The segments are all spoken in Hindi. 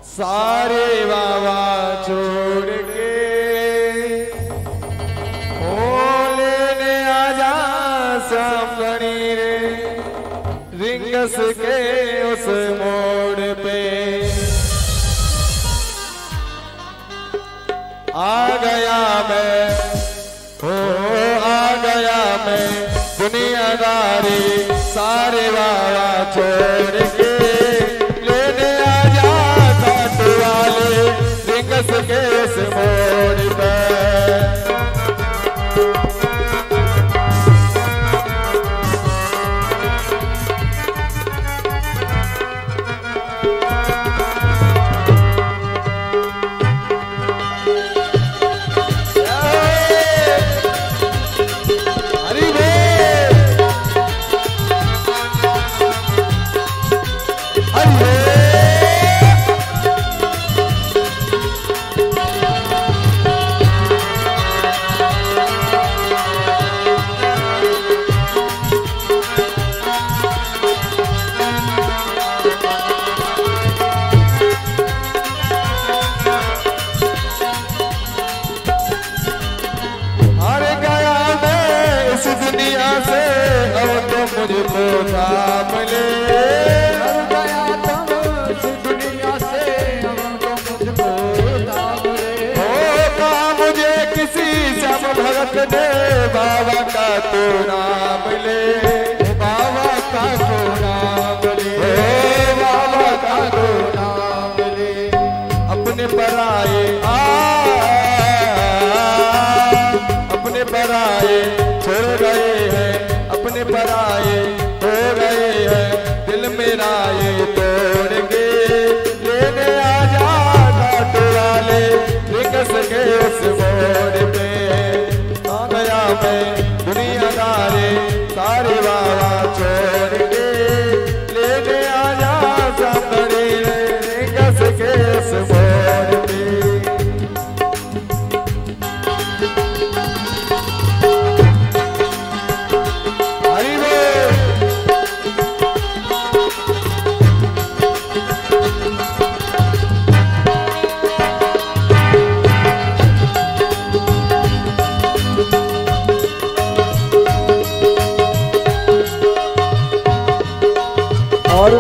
सारे बाबा छोड़ के लेने आजा सामनी रे रिंगस के उस मोड़ पे आ गया मैं हो आ गया मैं दुनियादारी सारे बाबा छोड़ के लेने आजा काट वाले रिंगस के उस मोड़ पे मुझको थाम ले गया तुम इस दुनिया से हमको मुझको थाम ले होगा मुझे किसी श्याम भगत ने बाबा का तो नाम ले बाबा का तो नाम ले बाबा का तो नाम ले अपने पराए अपने पराए छोड़ गए हैं अपने पराए हो गए हैं दिल मेरा ये तोड़ के लेने आजा काट वाले रिंगस के उस मोड़ पे आ गया मैं दुनियादारी सारे बाबा छोड़ के लेने आजा सामने रिंगस के उस मोड़ पे और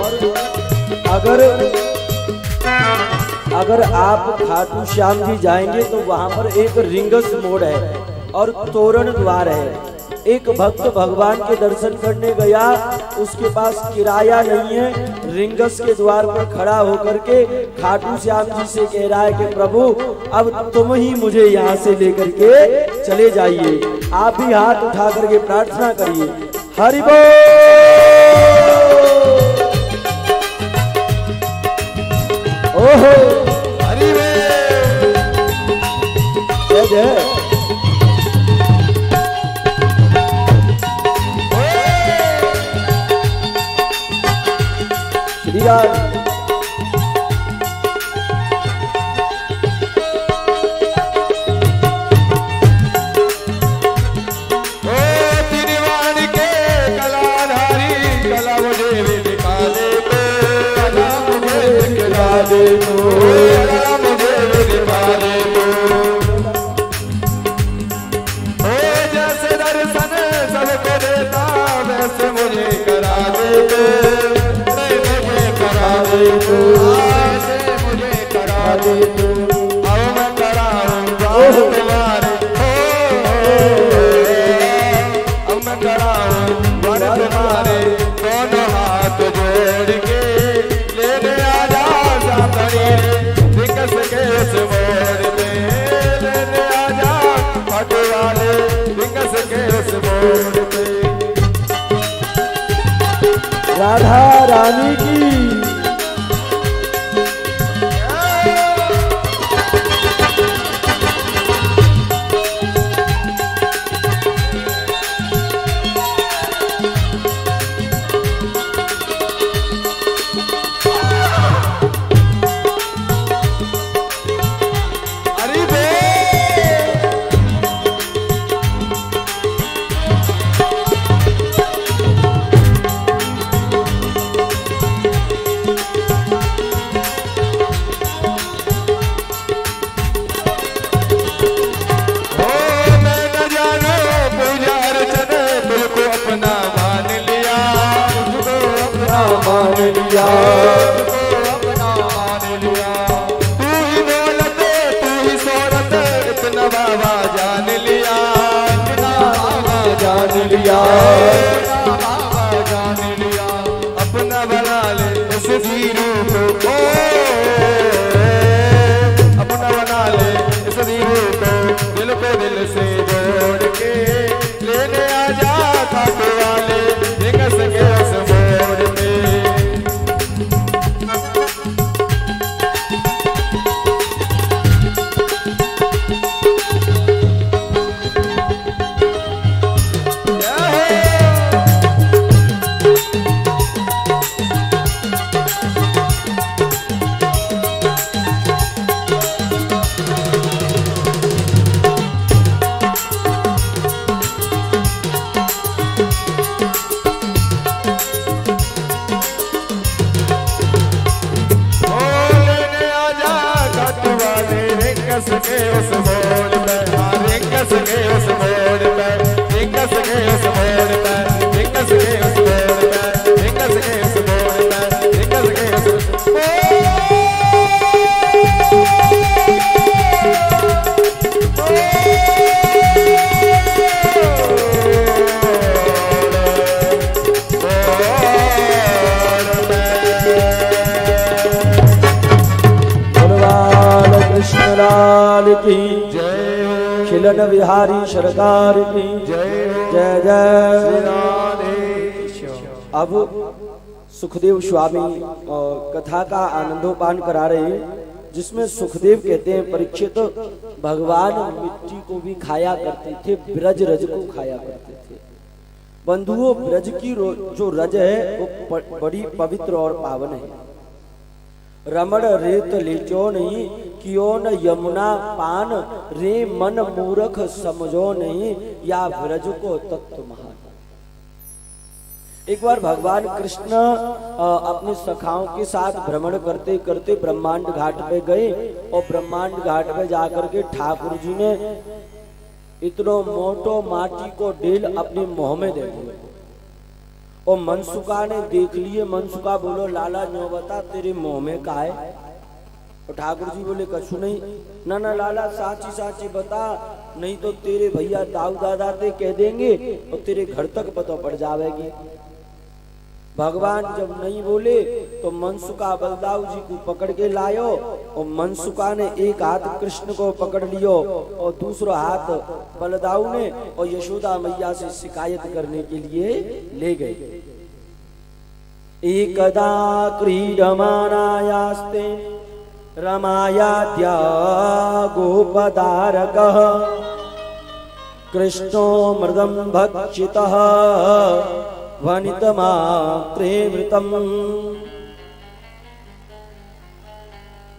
अगर आप खाटू श्याम जी जाएंगे तो वहां पर एक रिंगस मोड़ है और तोरण द्वार है। एक भक्त भगवान के दर्शन करने गया, उसके पास किराया नहीं है, रिंगस के द्वार पर खड़ा होकर के खाटू श्याम जी से कह रहा है कि प्रभु अब तुम ही मुझे यहाँ से लेकर के चले जाइए। आप भी हाथ उठा करके प्रार्थना करिए, हरि बोल। ओहो हरि जय जय। तिरवानी के कलाधारी कला मुझे दिखा दे कला मुझे दिखा दे कला मुझे दिखा दे जैसे दर्शन सबको देता वैसे मुझे करा दे करा दे मुझे करा दे अब मैं कराऊंगा तुम्हारे अब मैं कराऊंगा तुम्हारे दोनों हाथ जोड़ के लेने आजा सामने रिंगस के उस मोड़ पे लेने आजा फाटे वाले रिंगस के उस मोड़ पे। राधा रानी की रिंगस के उस मोड़ पे, हाँ रिंगस के उस मोड़ पे, रिंगस के उस मोड़ पे, रिंगस के उस मोड़ पे, रिंगस के उस मोड़ पे, रिंगस के उस लाल की जय, खिलन बिहारी सरकार की जय जय जय। राधे। अब सुखदेव स्वामी कथा का आनंदोपान करा रहे हैं, जिसमें सुखदेव कहते हैं परीक्षित भगवान मिट्टी को भी खाया करते थे, ब्रज रज को खाया करते थे। बंधुओं, ब्रज की जो रज है वो बड़ी पवित्र और पावन है। रमण रेत लेचो नहीं, कियो न यमुना पान, रे मन मूर्ख समझो नहीं, या ब्रज को तत्व महान। एक बार भगवान कृष्ण अपने सखाओं के साथ भ्रमण करते करते ब्रह्मांड घाट पे गए, और ब्रह्मांड घाट पे जाकर के ठाकुर जी ने इतनो मोटो माटी को डेल अपने मुंह में दे दिया। और मनसुका ने देख लिए। मनसुका बोलो लाला न्यो बता तेरे मुंह में का है? और ठाकुर जी बोले कछु नहीं। ना ना लाला साची साची बता, नहीं तो तेरे भैया दाऊ दादा ते कह देंगे और तेरे घर तक पता पड़ जाएगी। भगवान जब नहीं बोले तो मनसुका बलदाऊ जी को पकड़ के लायो, और मनसुका ने एक हाथ कृष्ण को पकड़ लियो और दूसरा हाथ बलदाऊ ने, और यशोदा मैया से शिकायत करने के लिए ले गए। एकदा क्रीडमानायास्ते रमायाद्या गोपदारकः, कृष्णो मृदं भक्षितः वनितमात्रे वृतम।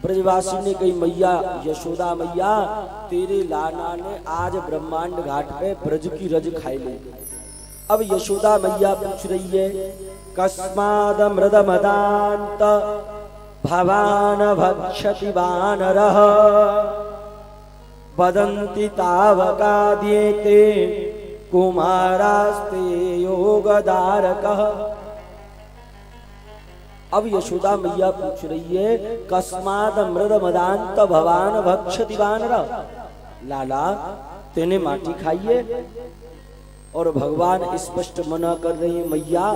ब्रजवासी ने कही मैया यशोदा मैया तेरे लाना ने आज ब्रह्मांड घाट पे ब्रज की रज खाई ली। अब यशोदा मैया पूछ रही है कस्माद मृद मदांत भवान भक्षति वानरः, वदन्ति तावका द्येते कुमारास्ते योगदारकः। अब यशोदा मैया पूछ रही है कस्माद मृद मदांत भवान भक्षति वानरः, लाला तेने माटी खाई है? और भगवान स्पष्ट मना कर रही है मैया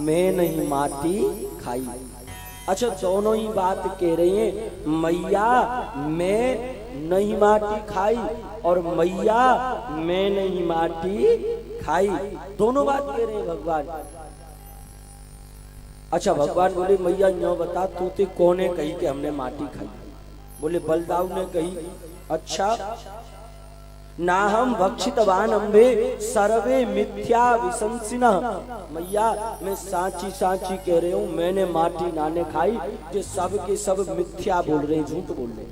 मैं नहीं माटी खाई। अच्छा दोनों ही बात कह रही हैं, मैया मैं नहीं माटी खाई और मैया मैं नहीं माटी खाई, दोनों बात कह रहे हैं भगवान। अच्छा भगवान बोले मैया न्यो बता तू ते कौने कही कि हमने माटी खाई? बोले बलदाऊ ने कही। अच्छा ना हम भक्षितवान अम्बे सर्वे मिथ्या विशंसिना, मैया मैं साची साची कह रही हूँ मैंने माटी नाने खाई, जो सब के सब मिथ्या बोल रहे झूठ बोल रहे।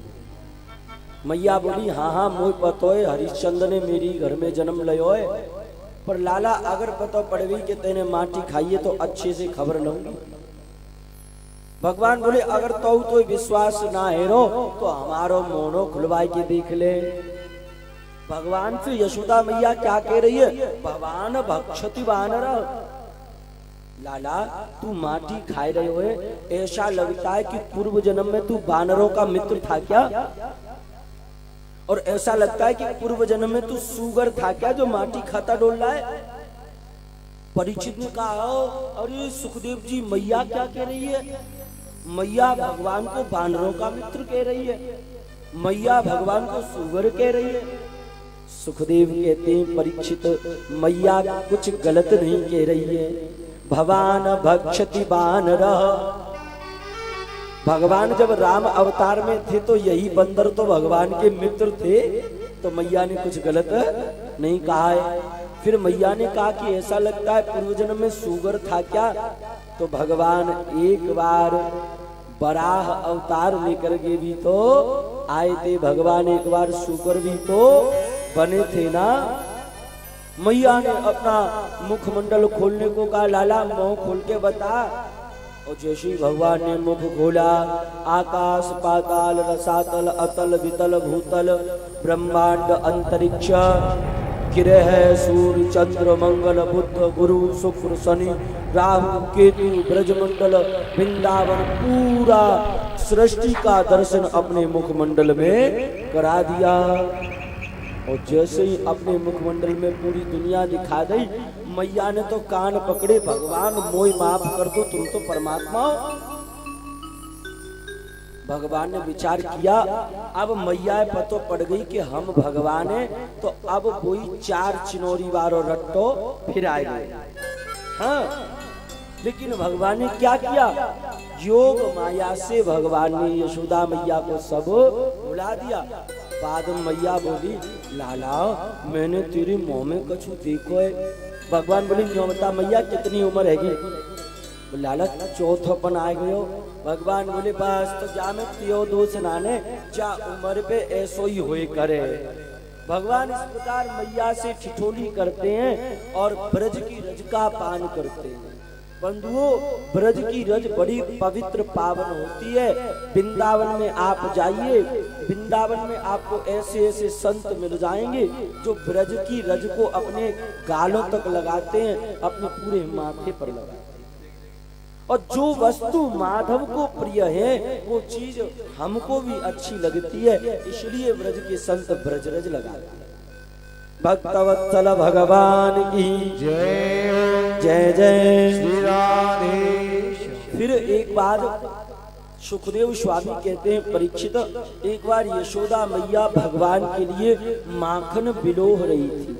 मैया बोली हाँ हाँ मोह पतो है हरिश्चंद्र ने मेरी घर में जन्म लियो है, पर लाला अगर पता पड़ गई कि तेने माटी खाई है तो अच्छे से खबर लूंगी। भगवान बोले अगर तो विश्वास ना है रो तो हमारो मोनो खुलवाई के देख ले। भगवान से यशोदा मैया क्या कह रही है? भगवान भक्षति वानर, लाला तू माटी खाए रहे हो, ऐसा लगता है कि पूर्व जन्म में तू वानरों का मित्र था क्या? और ऐसा लगता है कि पूर्व जन्म में तू सुगर था क्या जो माटी खाता डोल रहा है? परीक्षित ने कहा अरे सुखदेव जी मैया क्या कह रही है? मैया भगवान को वानरों का मित्र कह रही है, मैया भगवान को सुगर कह रही है। सुखदेव कहते हैं परीक्षित मैया कुछ गलत नहीं कह रही है। भगवान भक्षति वानरः, भगवान जब राम अवतार में थे तो यही बंदर तो भगवान के मित्र थे, तो मैया ने कुछ गलत नहीं कहा है। फिर मैया ने कहा कि ऐसा लगता है पूर्व जन्म में सुगर था क्या? तो भगवान एक बार बराह अवतार लेकर के भी तो आए थे, भगवान एक बार सुगर भी तो बने थे ना। मैया ने अपना मुखमंडल खोलने को कहा लाला मुंह खोल के बता, और जैसे ही भगवान ने मुख खोला, आकाश पाताल रसातल अतल वितल भूतल ब्रह्मांड अंतरिक्ष ग्रह सूर्य चंद्र मंगल बुध गुरु शुक्र शनि राहु केतु ब्रजमंडल वृंदावन पूरा सृष्टि का दर्शन अपने मुखमंडल में करा दिया। और जैसे ही अपने मुखमंडल में पूरी दुनिया दिखा दी, मैया ने तो कान पकड़े, भगवान मोई माफ कर दो, तुम तो परमात्मा हो। भगवान ने विचार किया, अब मैया पतो पड़ गई कि हम भगवान है, तो अब कोई 4 चिनोरी वारो रट्टो फिर आएगा। हाँ, लेकिन भगवान ने क्या किया, योग माया से भगवान ने यशोदा मैया को सब बुला दिया। बाद में मैया बोली, लाला मैंने तेरे मुंह में कछु देखो है। भगवान बोली, क्यों बता मैया कितनी उम्र हैगी। लाला चौथापन आ गए हो। भगवान बोले, बस तो जा में तियो दोष नाने, जा उम्र पे ऐसो ही होए करे। भगवान इस प्रकार मैया से ठिठोली करते हैं और ब्रज की रज का पान करते हैं। बंधुओं, ब्रज की रज बड़ी पवित्र पावन होती है। वृंदावन में आप जाइए, वृंदावन में आपको ऐसे ऐसे संत मिल जाएंगे जो ब्रज की रज को अपने गालों तक लगाते हैं, अपने पूरे माथे पर लगाते हैं। और जो वस्तु माधव को प्रिय है वो चीज हमको भी अच्छी लगती है, इसलिए ब्रज के संत ब्रज रज लगाते हैं। भक्तवत्सल भगवान की जय जय जय श्री राधेश। फिर एक बार सुखदेव स्वामी कहते हैं, परीक्षित एक बार यशोदा मैया भगवान के लिए माखन बिलोह रही थी।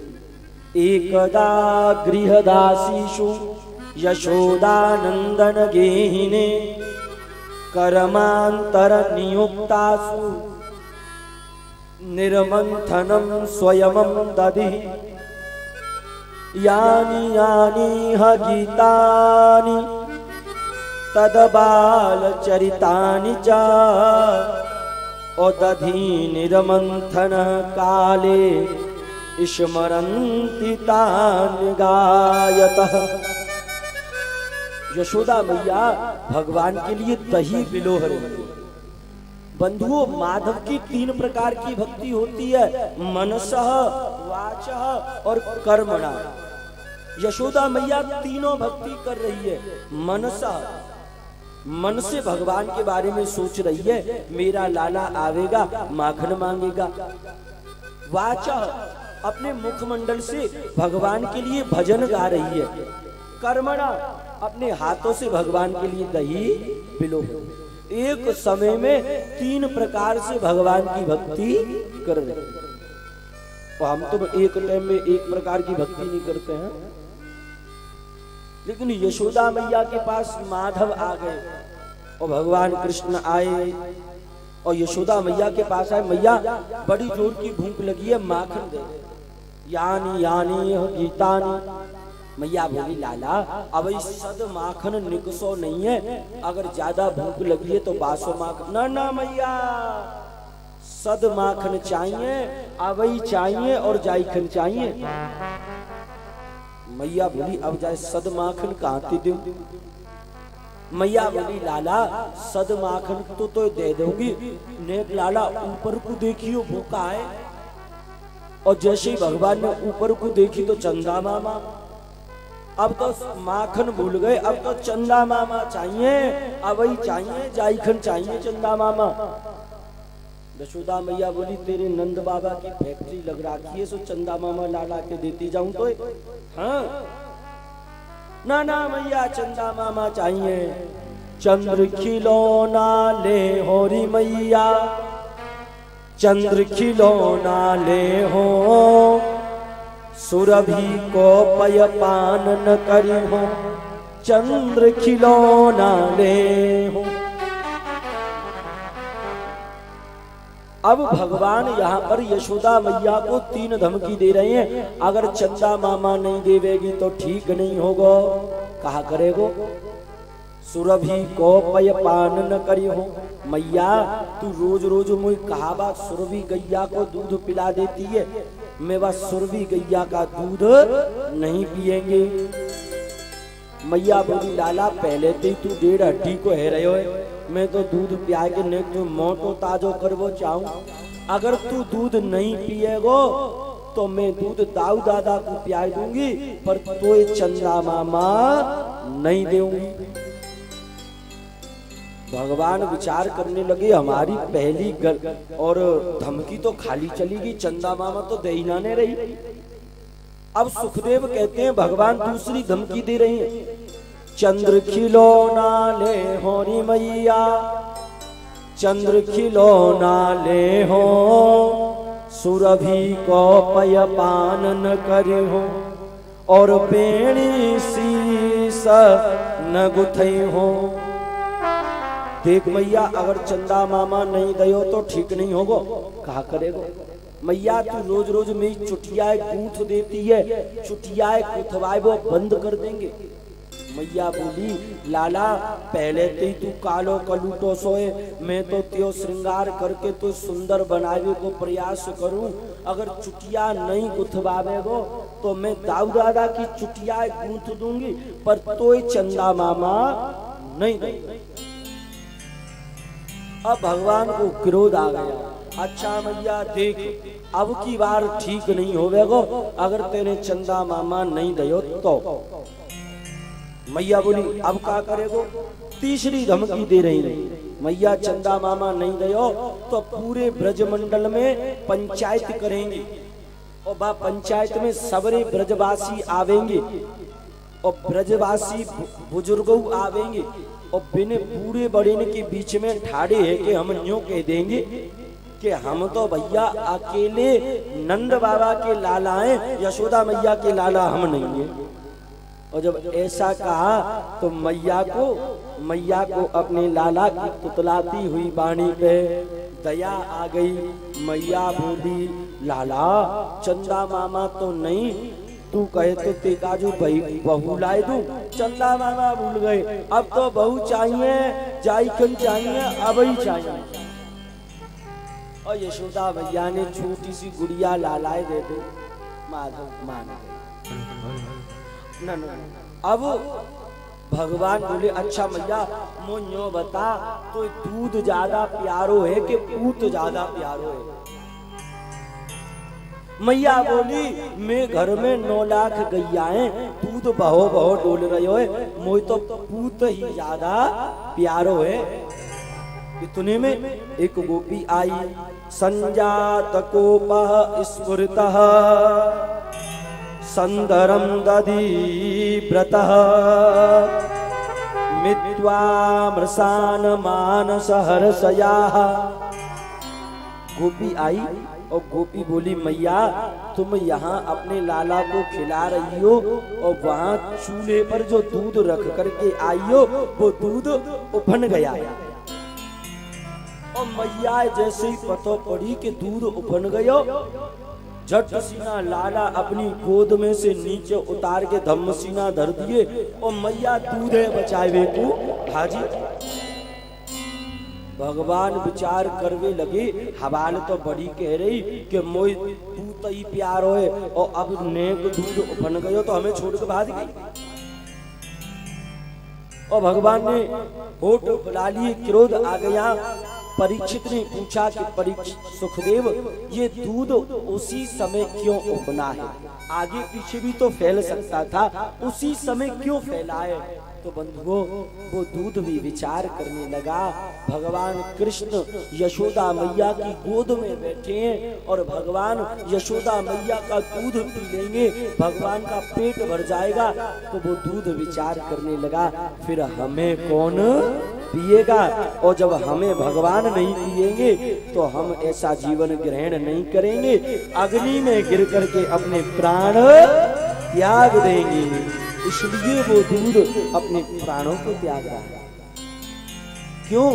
एकदा गृहदासीषु यशोदानंदन गेहिने कर्मांतर नियुक्तासु निर्मंथनम स्वयं दधि यानि यानि ह गीतानि तदबाल चरितानि च दधि निर्मंथन काले स्मरन्ति तानि गायतः। यशोदा मैया भगवान के लिए दही बिलोह रही। बंधुओं, माधव की 3 प्रकार की भक्ति होती है, मनसः वाचः और कर्मणा। यशोदा मैया तीनों भक्ति कर रही है। मनसः, मन से भगवान के बारे में सोच रही है, मेरा लाला आवेगा माखन मांगेगा। वाचः, अपने मुखमंडल से भगवान के लिए भजन गा रही है। कर्मणा, अपने हाथों से भगवान के लिए दही बिलो। एक समय में 3 प्रकार से भगवान की भक्ति कर रहे हैं। तो हम तो एक टाइम में एक प्रकार की भक्ति नहीं करते हैं। लेकिन यशोदा मैया के पास माधव आ गए और भगवान कृष्ण आए और यशोदा मैया के पास आए, मैया बड़ी जोर की भूख लगी है, माखन दे। यानी यानी गीतानी। मैया बोली, लाला अब सद माखन निकसो नहीं है, अगर ज्यादा भूख लगी है तो बासो माखन। ना ना मैया, सद माखन चाहिए, अवई चाहिए और जायखन चाहिए। मैया बोली, अब जाए सद माखन कहाँ दूं। मैया बोली, लाला सद माखन तो दे दूंगी, नेक लाला ऊपर को देखियो भूखा है। और जैसे ही भगवान ने ऊपर को देखी तो चंदा मामा। अब तो माखन भूल गए, अब तो चंदा मामा चाहिए, अवई चाहिए, जायखन चाहिए, चंदा मामा। यशोदा मैया बोली, तेरे नंद बाबा की फैक्ट्री लग रखी है, सो चंदा मामा लाला के देती जाऊं तो। हाँ, ना ना मैया, चंदा मामा चाहिए। चंद्र खिलौना ले होरी मैया, चंद्र खिलौना ले हो, सुरभि को पय पान न करी हो, चंद्र खिलौना ले हो। अब भगवान यहाँ पर यशोदा मैया को 3 धमकी दे रहे हैं, अगर चंदा मामा नहीं देवेगी तो ठीक नहीं होगा। कहा करेगो, सुरभि को पय पान न करी हो। मैया तू रोज रोज मुझे कहा बात सुरभि गैया को दूध पिला देती है, मैं बस सुरभि गैया का दूध नहीं पिएंगे। मैया बोली लाला पहले तो तू 1.5 हड्डी को है रहे हो, मैं तो दूध पिया के ने जो मोटो ताजो करवो चाहूं। अगर तू दूध नहीं पिएगो तो मैं दूध दाऊ दादा को पिया दूंगी, पर तो चंदा मामा नहीं दूंगी। भगवान विचार करने लगे हमारी पहली और धमकी तो खाली चली गई, चंदा मामा तो देना नहीं रही। अब सुखदेव कहते हैं भगवान दूसरी धमकी दे रहे हैं, चंद्र खिलौना ले होरी मैया, चंद्र खिलौना ले हो, सुरभि को पयपान न करे हो, और बेणी शीस न गुथे हो। देख मैया अगर चंदा मामा नहीं दयो तो ठीक नहीं होगो, कहा करेगो मैया तू रोज रोज में चुटिया गूंथ देती है, चुटिया गुथवाए वो बंद कर देंगे। मैया बोली लाला पहले तो तू कालो कलूटो सोए, मैं तो त्यो श्रृंगार करके तो सुंदर बनावे को प्रयास करूं। अगर चुटिया नहीं गुथवावेगो तो मैं दाऊ दादा की चुटिया गूंथ दूंगी, पर तो चंदा मामा नहीं देंगे। अब भगवान को क्रोध आ गया, अच्छा मैया देख अब की बार ठीक नहीं होवेगो, अगर तेरे चंदा मामा नहीं दयो तो। मैया बोली अब क्या करेगो, तीसरी धमकी दे रही मैया चंदा मामा नहीं दयो तो पूरे ब्रजमंडल में पंचायत करेंगे, और बा पंचायत में सबरे ब्रजवासी आवेंगे, और ब्रजवासी बुजुर्गों आवेंगे, और बिन बूढ़े बड़े के बीच में ठाड़े है कि हम यूं कह देंगे कि हम तो भैया अकेले नंद बाबा के लाला हैं, यशोदा मैया के लाला हम नहीं है। और जब ऐसा कहा तो मैया को अपने लाला की तुतलाती हुई वाणी पे दया आ गई। मैया बोली लाला चंदा मामा तो नहीं, तू कहे तो तेका जो बहू लाए दूं, चंदा मामा भूल गए, अब तो बहू चाहिए, जायकन चाहिए, अब ही चाहिए। और यशोदा भैया ने छोटी सी गुड़िया लालाए दे दो, माधव मान न। अब भगवान बोले अच्छा मैया मुझे बता तो दूध ज्यादा प्यारो है कि पूत ज्यादा प्यारो है। मैया बोली मैं घर में 9 लाख गैयाएं दूध बहो बहो डोल रहे हो, मोई तो पूत ही ज्यादा प्यारो है। इतने में एक गोपी आई, संजात कोपः स्फुरितः संदरम दधी व्रतः मित्वा मृषान मानस हर्षयाः। गोपी आई और गोपी बोली मैया तुम यहाँ अपने लाला को खिला रही हो, और वहाँ चूल्हे पर जो दूध रख करके आई हो वो दूध उफन गया। और मैया जैसे ही पतो पड़ी कि दूध उफन गयो, झट सीना लाला अपनी गोद में से नीचे उतार के धम्म सीना धर दिए, और मैया दूध बचावे को हाजी। भगवान विचार करवे लगे, हवाल तो बड़ी कह रही कि मोई पूत ही प्यार होए, और अब नेक दूध उफन गयो तो हमें छोड़ के भाग गई। और भगवान ने होठ बुला लिए, क्रोध आ गया। परीक्षित ने पूछा कि परीक्षित सुखदेव ये दूध उसी समय क्यों उफना है, आगे पीछे भी तो फैल सकता था, उसी समय क्यों फैला है। तो बंधुओं वो दूध भी विचार करने लगा। भगवान कृष्ण यशोदा मैया की गोद में बैठे हैं, और भगवान यशोदा मैया का दूध पी लेंगे, भगवान का पेट भर जाएगा। तो वो दूध विचार करने लगा फिर हमें कौन पिएगा, और जब हमें भगवान नहीं पिएंगे तो हम ऐसा जीवन ग्रहण नहीं करेंगे, अग्नि में गिर करके अपने प्राण त्याग देंगे। इसलिए वो दूध अपने प्राणों को त्याग रहा है। क्यों?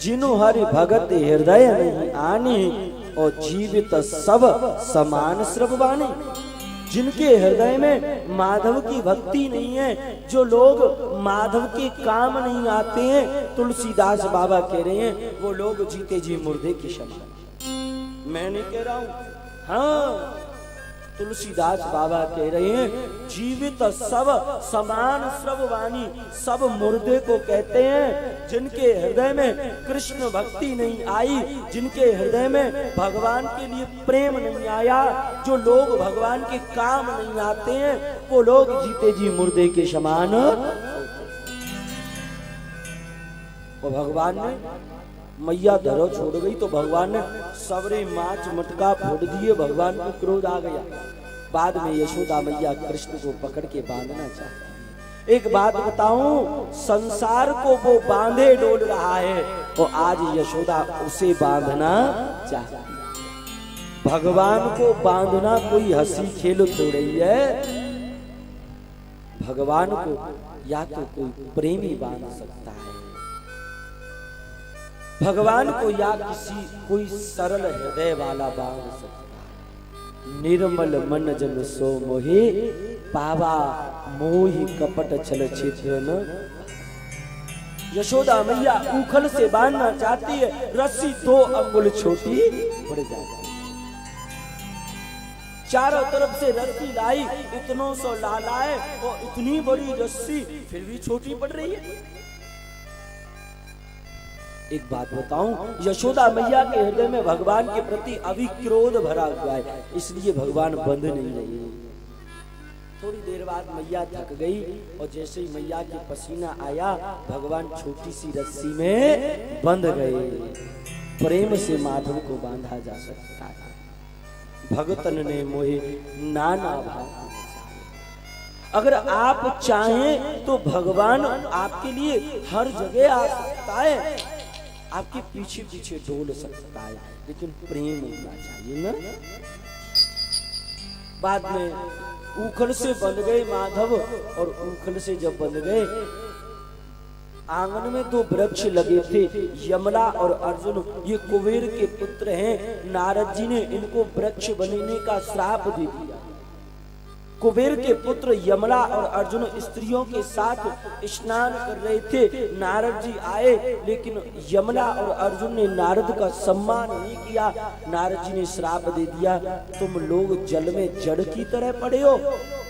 जिन्हों हरि भगत हृदय नहीं आनी, और जीवित सब समान श्रववाणी। जिनके हृदय में माधव की भक्ति नहीं है, जो लोग माधव के काम नहीं आते हैं, तुलसीदास बाबा कह रहे हैं वो लोग जीते जी मुर्दे की समान। मैं नहीं कह रहा हूं, हाँ तुलसीदास बाबा कह रहे हैं जीवित सब समान श्रववाणी, सब मुर्दे को कहते हैं जिनके हृदय में कृष्ण भक्ति नहीं आई, जिनके हृदय में भगवान के लिए प्रेम नहीं आया, जो लोग भगवान के काम नहीं आते हैं, वो लोग जीते जी मुर्दे के समान। और भगवान ने मैया धरो छोड़ गई तो भगवान ने सबरे माच मटका फोड़ दिए, भगवान को क्रोध आ गया। बाद में यशोदा मैया कृष्ण को पकड़ के बांधना चाहती। एक बात बताऊं, संसार को वो बांधे डोल रहा है और आज यशोदा उसे बांधना चाहती है। भगवान को बांधना कोई हंसी खेल थोड़ी है। भगवान को या तो कोई प्रेमी बांध सकता है, भगवान को या कोई सरल हृदय वाला बांध सकता है। निर्मल मन जन सो मोहे, पावा मोहि कपट छल छिद्र। यशोदा मैया उखल से बांधना चाहती है, रस्सी 2 अंगुल छोटी पड़ जाती है। चारों तरफ से रस्सी लाई, इतनों सो लालाए और इतनी बड़ी रस्सी फिर भी छोटी पड़ रही है। एक बात बताऊं, यशोदा मैया के हृदय में भगवान के प्रति अभी क्रोध भरा हुआ है, इसलिए भगवान बंध नहीं रही। थोड़ी देर बाद मैया थक गई और जैसे ही मैया के पसीना आया, भगवान छोटी सी रस्सी में बंध गए। प्रेम से माधव को बांधा जा सकता है। भगतन ने मोहे नाना भाव। अगर आप चाहें तो भगवान आपके लिए हर जगह आ सकता है, आपके पीछे पीछे डोल सकता है, लेकिन प्रेम होना चाहिए ना। बाद में उखल से बन गए माधव, और उखल से जब बन गए, आंगन में 2 वृक्ष लगे थे, यमला और अर्जुन। ये कुबेर के पुत्र हैं। नारद जी ने इनको वृक्ष बनने का श्राप दे दिया। कुबेर के पुत्र यमला और अर्जुन स्त्रियों के साथ स्नान कर रहे थे। नारद जी आए, लेकिन यमला और अर्जुन ने नारद का सम्मान नहीं किया। नारद जी ने श्राप दे दिया, तुम लोग जल में जड़ की तरह पड़े हो,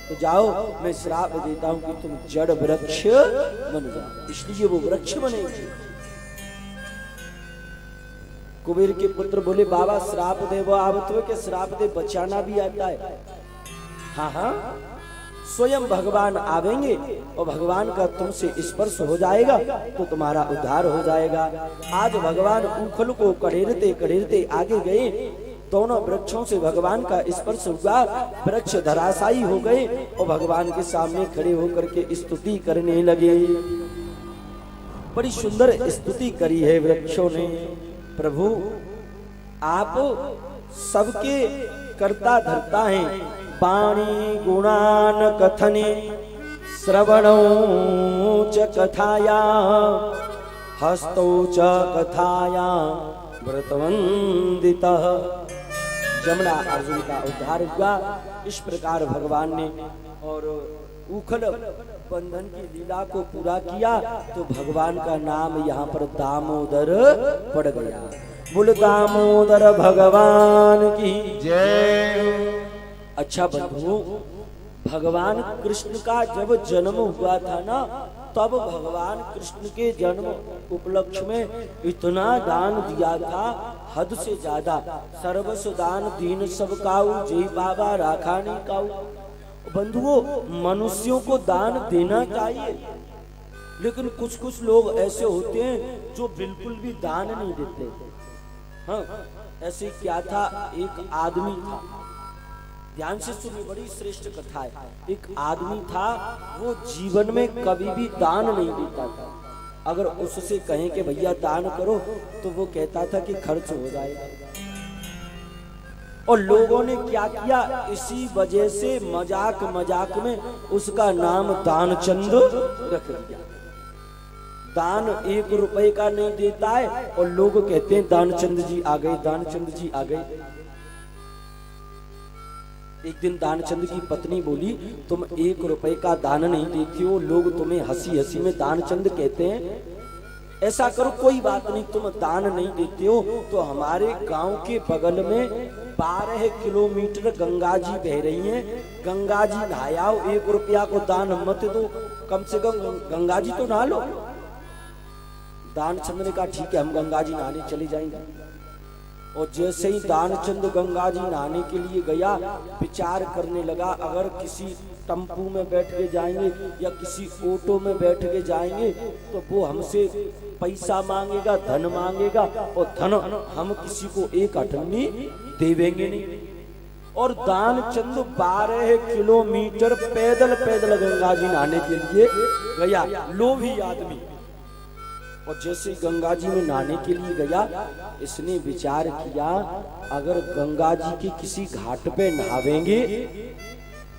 तो जाओ मैं श्राप देता हूं कि तुम जड़ वृक्ष बन जाओ। इसलिए वो वृक्ष बनेंगे। कुबेर के पुत्र बोले, बाबा श्राप दे, वो आवत के श्राप दे, बचाना भी आता है। हाँ हाँ, स्वयं भगवान आवेंगे और भगवान का तुमसे स्पर्श हो जाएगा तो तुम्हारा उद्धार हो जाएगा। आज भगवान उखल को कड़ेरते कड़ेरते आगे गए, दोनों वृक्षों से भगवान का स्पर्श हुआ, वृक्ष धराशायी हो गए और भगवान के सामने खड़े होकर के स्तुति करने लगे। बड़ी सुंदर स्तुति करी है वृक्षों ने। प्रभु आप सबके कर्ता धर्ता हैं, पाणी गुणान कथने श्रवणौ च कथाया हस्तौ च कथाया व्रतवंदितः। यमला अर्जुन का उद्धार हुआ। इस प्रकार भगवान ने और उखल बंधन की लीला को पूरा किया, तो भगवान का नाम यहाँ पर दामोदर पड़ गया। बोल दामोदर भगवान की जय। अच्छा बंधु, भगवान कृष्ण का जब जन्म हुआ था ना, तब भगवान कृष्ण के जन्म उपलक्ष्य में इतना दान दिया था, हद से ज्यादा। सर्वस्व दान दीन सब काऊ, जय बाबा राखानी काऊ। बंधुओं, मनुष्यों को दान देना चाहिए, लेकिन कुछ कुछ लोग ऐसे होते हैं जो बिल्कुल भी दान नहीं देते। हाँ, ऐसे क्या था, एक आदमी था, ध्यान से सुनिए, बड़ी श्रेष्ठ कथा है। एक आदमी था, वो जीवन में कभी भी दान नहीं देता था। अगर उससे कहें कि भैया दान करो, तो वो कहता था कि खर्च हो जाएगा। और लोगों ने क्या किया, इसी वजह से मजाक मजाक में उसका नाम दानचंद रख दिया। दान 1 रुपए का नहीं देता है और लोग कहते हैं दानचंद जी आ गए, दानचंद जी आ गए। एक दिन दानचंद की पत्नी बोली, तुम 1 रुपए का दान नहीं देती हो, लोग तुम्हें हंसी हंसी में दानचंद कहते हैं। ऐसा करो, कोई बात नहीं, तुम दान नहीं देते हो तो हमारे गांव के बगल में 12 किलोमीटर गंगा जी बह रही हैं, गंगा जी नहाओ, 1 रुपया को दान मत दो, कम से कम गंगा जी तो नहा लो। दानचंद ने कहा ठीक है, हम गंगा जी नहाने चले जाएंगे। और जैसे ही दानचंद गंगा जी नहाने के लिए गया, विचार करने लगा, अगर किसी टम्पू में बैठ के जाएंगे या किसी ऑटो में बैठ के जाएंगे तो वो हमसे पैसा मांगेगा, धन मांगेगा, और धन हम किसी को एक अठन्नी देवेंगे नहीं। और दानचंद 12 किलोमीटर पैदल पैदल गंगा जी नहाने के लिए गया, लोभी आदमी। और जैसे गंगा जी में नहाने के लिए गया, इसने विचार किया, अगर गंगा जी के किसी घाट पे नहावेंगे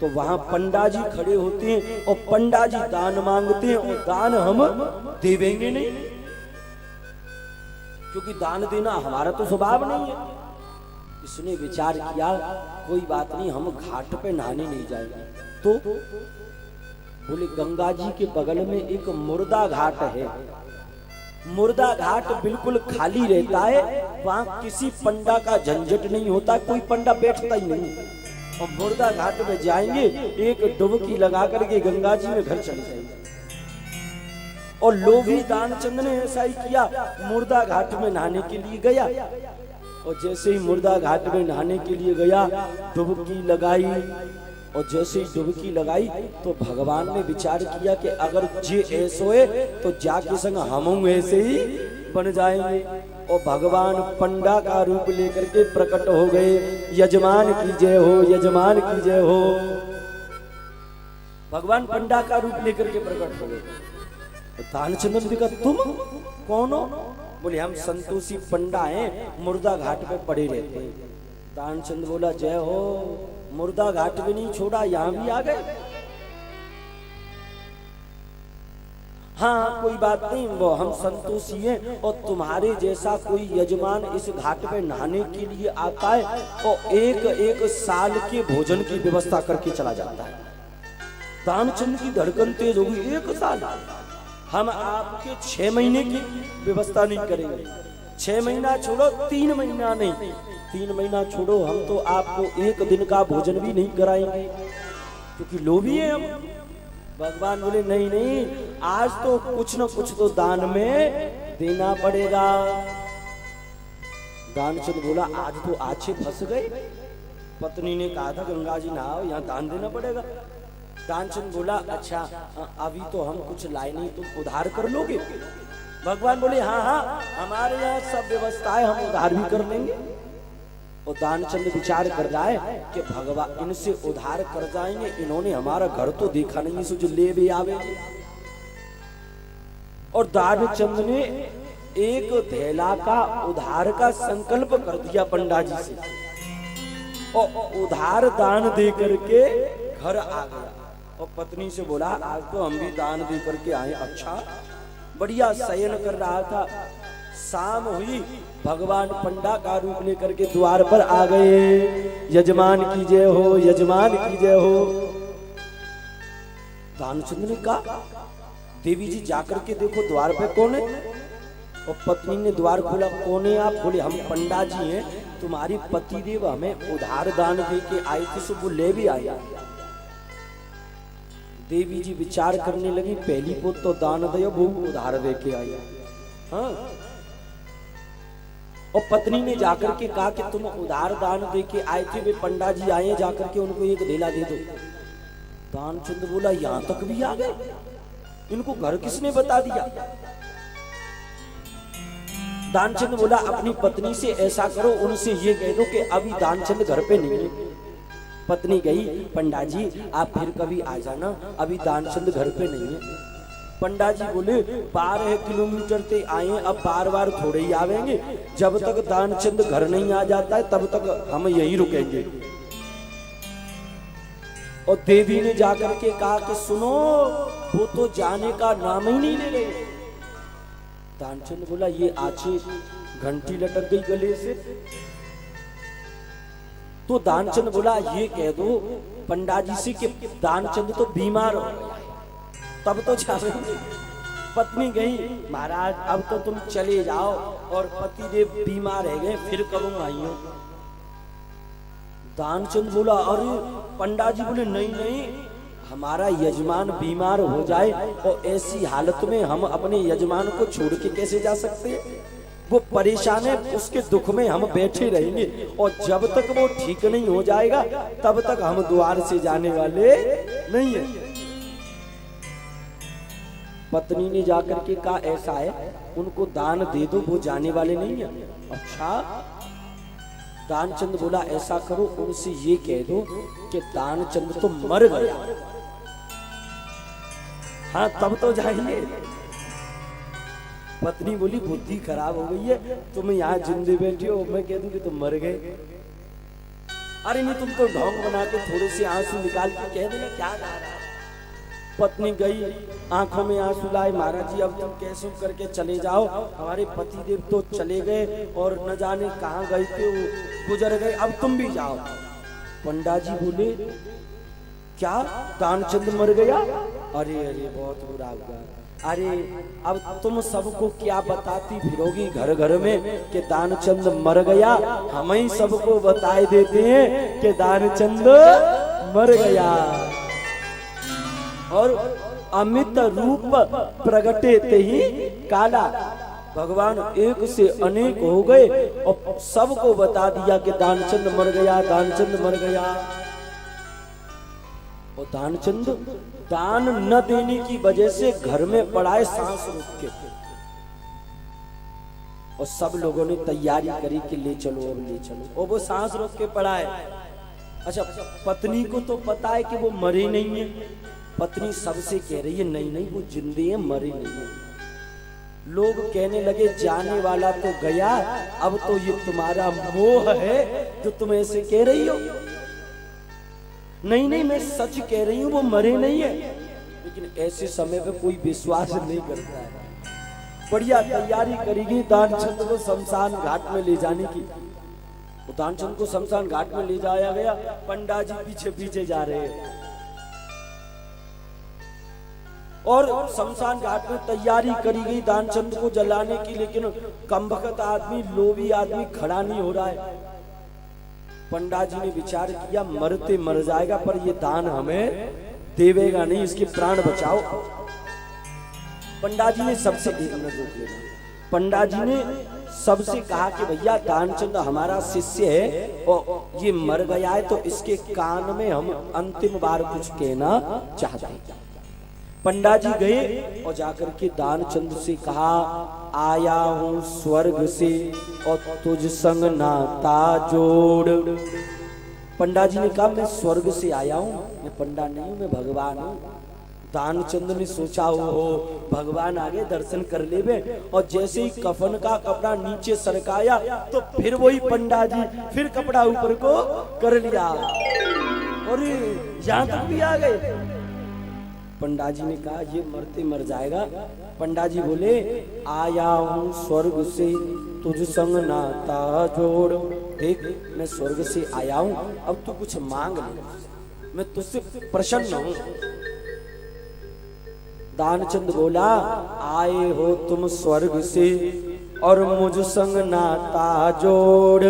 तो वहां पंडा जी खड़े होते हैं और पंडा जी दान मांगते हैं, और दान हम देवेंगे नहीं, क्योंकि दान देना हमारा तो स्वभाव नहीं है। इसने विचार किया, कोई बात नहीं, हम घाट पे नहाने नहीं जाएंगे। तो बोले गंगा जी के बगल में एक मुर्दा घाट है, मुर्दा घाट बिल्कुल खाली रहता है, वहां किसी पंडा का झंझट नहीं होता, कोई पंडा बैठता ही नहीं। और मुर्दा घाट में जाएंगे, एक डुबकी लगा करके गंगा जी में घर चले जाएंगे। और लोभी दानचंद ने ऐसा ही किया, मुर्दा घाट में नहाने के लिए गया, और जैसे ही मुर्दा घाट में नहाने के लिए गया, डुबकी लगाई, और जैसे ही डुबकी लगाई तो भगवान ने विचार किया कि अगर जे ऐसो है तो जाके संग हम ऐसे ही बन जाएंगे। और भगवान पंडा का रूप लेकर के प्रकट हो गए, यजमान की जय हो, यजमान की जय हो। भगवान पंडा का रूप लेकर के प्रकट हो गए। दानचंद ने कहा तुम कौन हो? बोले हम संतोषी पंडा हैं, मुर्दा घाट पे पड़े रहते हैं। दानचंद बोला जय हो, मुर्दा घाट भी नहीं छोड़ा, यहां भी आ गए। हाँ कोई बात नहीं, वो हम संतोषी हैं, और तुम्हारे जैसा कोई यजमान इस घाट पे नहाने के लिए आता है और एक एक साल के भोजन की व्यवस्था करके चला जाता है। दानचंद की धड़कन तेज हो गई, 1 साल? हम आपके 6 महीने की व्यवस्था नहीं करेंगे। 6 महीना छोड़ो, 3 महीना नहीं, 3 महीना छोड़ो, हम तो आपको 1 दिन का भोजन भी नहीं कराएंगे, क्योंकि लोभी है हम। भगवान बोले नहीं नहीं, आज तो कुछ न कुछ तो दान में देना पड़ेगा। दानचंद बोला आज तो आछे फंस गए, पत्नी ने कहा था गंगा जी नहाओ, यहाँ दान देना पड़ेगा। दानचंद बोला अच्छा अभी तो हम कुछ लाए नहीं, तुम उधार कर लोगे? भगवान बोले हाँ हाँ, हमारे यहाँ सब व्यवस्था है, हम उधार भी कर लेंगे। और दानचंद विचार कर रहा है कि भगवान इनसे उधार कर जाएंगे, इन्होंने हमारा घर तो देखा नहीं, सो जो ले भी आवेंगे। और दानचंद ने एक थैला का उधार का संकल्प कर दिया पंडा जी से, और उधार दान दे करके घर आ गया। और पत्नी से बोला आज तो हम भी दान दे करके आए। अच्छा, बढ़िया शयन कर रहा था। शाम हुई, भगवान पंडा का रूप लेकर के द्वार पर आ गए। यजमान की जय हो, यजमान की जय हो। दानचंद ने कहा देवी जी जाकर के देखो द्वार पे कौन है। और पत्नी ने द्वार खोला, कौन है आप? बोले हम पंडा जी हैं, तुम्हारी पति देव हमें उधार दान दे के आए थे, सो वो ले भी आया। देवी जी विचार करने लगी, पहली पुत तो दान दे, वो उधार दे के आया। हाँ, और पत्नी ने जाकर के कहा कि तुम उधार दान दे के आए थे, वे पंडा जी आए, जाकर के उनको एक ढेला दे दो। दानचंद बोला यहां तक भी आ गए, इनको घर किसने बता दिया? दानचंद बोला अपनी पत्नी से ऐसा करो, उनसे ये कह दो कि अभी दानचंद घर पे नहीं है। पत्नी गई, पंडा जी आप फिर कभी आ जाना, अभी दानचंद घर पे नहीं है। पंडा जी बोले 12 किलोमीटर से आए, अब बार बार थोड़े ही आवेंगे, जब तक दानचंद घर नहीं आ जाता है तब तक हम यहीं रुकेंगे। और देवी ने जाकर के कहा कि सुनो, वो तो जाने का नाम ही नहीं ले रहे। दानचंद बोला ये आछे घंटी लटक गई गले से। तो दानचंद बोला ये कह दो पंडा जी से कि दानचंद तो बीमार हो गया है, तब तो जाएंगे। पत्नी गई, महाराज अब तो तुम चले जाओ, और पतिदेव बीमार रह गए, फिर कब आइयो। दानचंद बोला, अरे पंडा जी बोले नहीं नहीं, हमारा यजमान बीमार हो जाए और ऐसी हालत में हम अपने यजमान को छोड़ के कैसे जा सकते हैं? वो परेशान है, उसके दुख में हम बैठे रहेंगे, और जब तक वो ठीक नहीं हो जाएगा तब तक हम द्वार से जाने वाले नहीं है। पत्नी ने जाकर के कहा, ऐसा है, उनको दान दे दो, वो जाने वाले नहीं है। अच्छा। दानचंद बोला, ऐसा करो, उनसे ये कह दो कि दानचंद तो मर गया, हाँ तब तो जाएंगे। पत्नी बोली, बुद्धि खराब हो गई है, तुम यहाँ जिंदे बैठे हो, मैं कह दूं कि तुम मर गए। अरे नहीं, तुम तो ढोंग बना के थोड़े से आंसू निकाल के कह देना क्या जा रहा है। पत्नी गई, आंखों में आंसू लाए, महाराज जी अब तुम कैसे करके चले जाओ, हमारे पतिदेव तो चले गए और न जाने कहाँ गए थे, वो गुजर गए, अब तुम भी जाओ। पंडा जी बोले, क्या दानचंद मर गया? अरे अरे बहुत बुरा हुआ। अरे अब तुम सबको क्या बताती फिरोगी घर घर में कि दानचंद मर गया, हम ही सबको बताए देते हैं कि दानचंद मर गया। और अमित रूप प्रगटे ते ही काला, भगवान एक से अनेक हो गए और सबको बता दिया कि दानचंद मर गया, दानचंद मर गया। और दानचंद दान न देने की वजह से घर में पड़ा है सांस रोक के, और सब लोगों ने तैयारी करी कि ले चलो अब ले चलो, और वो सांस रोक के पड़ा है। अच्छा, पत्नी को तो पता है कि वो मरे नहीं है, पत्नी सबसे कह रही है नहीं नहीं वो जिंदे हैं, मरे नहीं है। लोग कहने लगे जाने वाला तो गया, अब तो ये तुम्हारा मोह है जो तुम ऐसे कह रही हो। नहीं नहीं मैं सच कह रही हूं, वो मरे नहीं है। लेकिन ऐसे समय पे कोई विश्वास नहीं करता है। बढ़िया तैयारी करेगी दानचंद को शमशान घाट में ले जाने की। दानचंद को शमशान घाट में ले जाया गया, पंडा जी पीछे पीछे जा रहे हैं, और शमशान घाट में तैयारी करी गई दानचंद को जलाने की। लेकिन कमबख्त आदमी, लोभी आदमी खड़ा नहीं हो रहा है। पंडा जी ने विचार किया, मरते मर जाएगा पर ये दान हमें देवेगा नहीं, इसके प्राण बचाओ। पंडा जी ने सबसे एक मिनट रोक लेना, पंडा जी ने सबसे कहा कि भैया दानचंद हमारा शिष्य है और ये मर गया है, तो इसके कान में हम अंतिम बार कुछ कहना चाहते हैं। पंडा जी गए और जाकर के दानचंद से कहा, आया हूँ स्वर्ग से और तुझ संग नाता जोड़। पंडा जी ने कहा, मैं स्वर्ग से आया हूँ, मैं पंडा नहीं हूँ, मैं भगवान हूँ। दानचंद ने सोचा हो भगवान आगे दर्शन कर लेवे, और जैसे ही कफन का कपड़ा नीचे सरकाया तो फिर वही पंडा जी फिर कपड़ा ऊपर को कर लिया, और यहाँ तक भी आ गए। पंडा जी ने कहा ये मरते मर जाएगा। पंडा जी बोले, आया हूँ स्वर्ग से तुझ संग नाता जोड़। देख मैं स्वर्ग से आया हूँ, अब तू कुछ मांग ले, मैं तुझसे प्रसन्न हूँ। दानचंद बोला, आए हो तुम स्वर्ग से और मुझ संग नाता जोड़,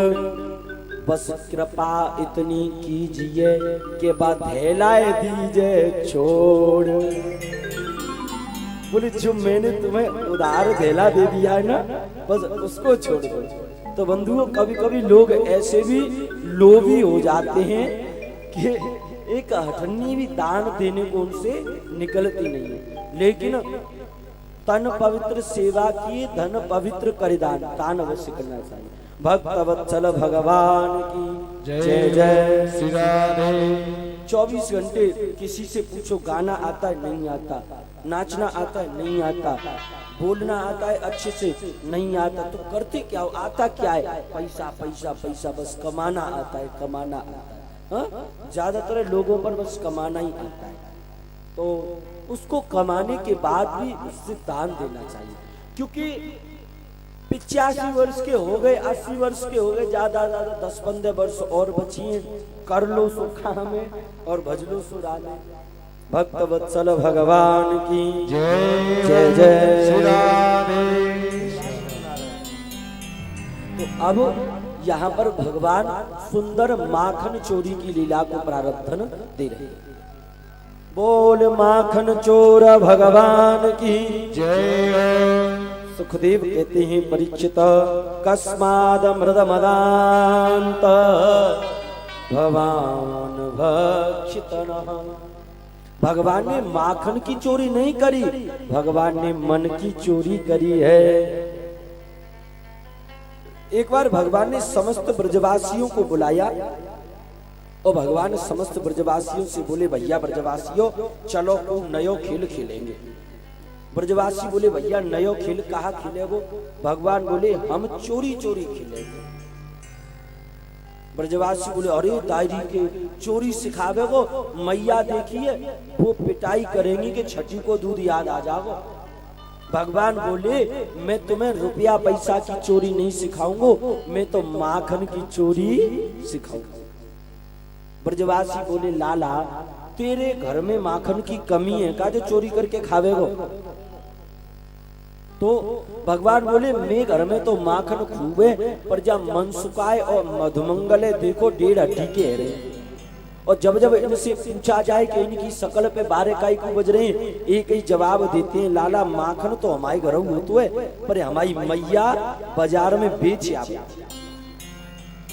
बस कृपा इतनी कीजिए के बाद हेलाए दीजिए छोड़। बोले जो मैंने तुम्हें उधार धेला दे दिया है ना, बस उसको छोड़ दो। तो बंधुओं कभी कभी लोग ऐसे भी लोभी हो जाते हैं कि एक हठन्नी भी दान देने को उनसे निकलती नहीं है। लेकिन तन पवित्र सेवा की धन पवित्र कर दान अवश्य करना चाहिए। भक्त वत्सल भगवान की जय जय श्री राधे। 24 घंटे किसी से पूछो गाना आता है नहीं आता, नाचना आता है नहीं आता, बोलना आता है अच्छे से नहीं आता, तो करते क्या हो? आता क्या है? पैसा पैसा पैसा, बस कमाना आता है, कमाना आता है। ज्यादातर लोगों पर बस कमाना ही आता है, तो उसको कमाने के बाद भी उससे दान देना चाहिए। क्योंकि 85 वर्ष के हो गए, 80 वर्ष के हो गए, ज्यादा ज्यादा 10-15 वर्ष और बचिए, कर लो सो खामे और भज लो सो रामे। भक्त वत्सल भगवान की जय जय जय श्री राधे। तो अब यहाँ पर भगवान सुंदर माखन चोरी की लीला को प्रारब्धन दे रहे हैं। बोल माखन चोर भगवान की जय। सुखदेव कहते हैं परीक्षित कस्माद मृद मदांत भगवान भक्षितनः। भगवान ने माखन की चोरी नहीं करी, भगवान ने मन की चोरी करी है। एक बार भगवान ने समस्त ब्रजवासियों को बुलाया और भगवान समस्त ब्रजवासियों से बोले, भैया ब्रजवासियों चलो खूब नयो खेल खेलेंगे। ब्रजवासी बोले, भैया नयो खेल कहाँ खेलेगो? भगवान बोले, हम चोरी चोरी खेलेंगे। ब्रजवासी बोले, अरे दायरी के चोरी सिखावे को मैया देखिए वो पिटाई करेंगी कि छठी को दूध याद आ जाओ। भगवान बोले, मैं तुम्हें रुपया पैसा की चोरी नहीं सिखाऊंगा, मैं तो माखन की चोरी सिखाऊंगा। ब्रजवासी बोले, लाला तेरे घर में माखन की कमी है का जो चोरी करके खावेगो? तो भगवान बोले, मैं घर में तो माखन खूब है, पर जब मनसुकाए और मधुमंगले देखो 1.5 हड्डी के है। और जब जब इनसे पूछा जाए कि इनकी शकल पे 12 काई को बज रहे हैं, एक ही जवाब देते हैं, लाला माखन तो हमारे घर में तो है, पर हमारी मैया बाजार में बेच आवे।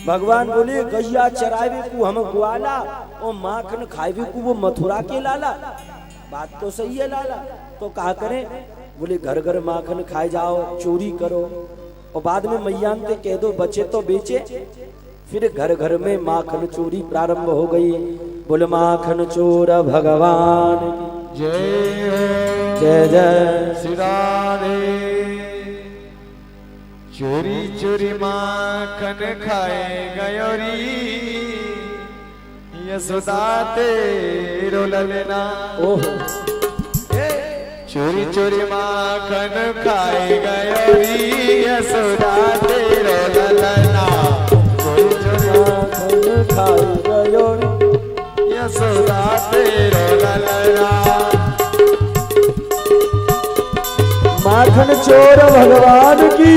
भगवान बोले, गैया चरावे को हम ग्वाला और माखन खावे को वो मथुरा के लाला। बात तो सही है लाला, तो कहा करें? बोले, घर घर माखन खाए जाओ, चोरी करो और बाद में मैया के कह दो बचे तो बेचे। फिर घर घर में माखन चोरी प्रारंभ हो गई। बोले, माखन चोर भगवान जय जय जय श्री राधे। चोरी चोरी माखन खाए गयोरी, यशोदा तेरो ललना। ओहो, चोरी चोरी माखन खाए गयोरी, यशोदा तेरो ललना। चोरी चोरी माखन खाए गयोरी, यशोदा तेरो ललना। माखन चोर भगवान की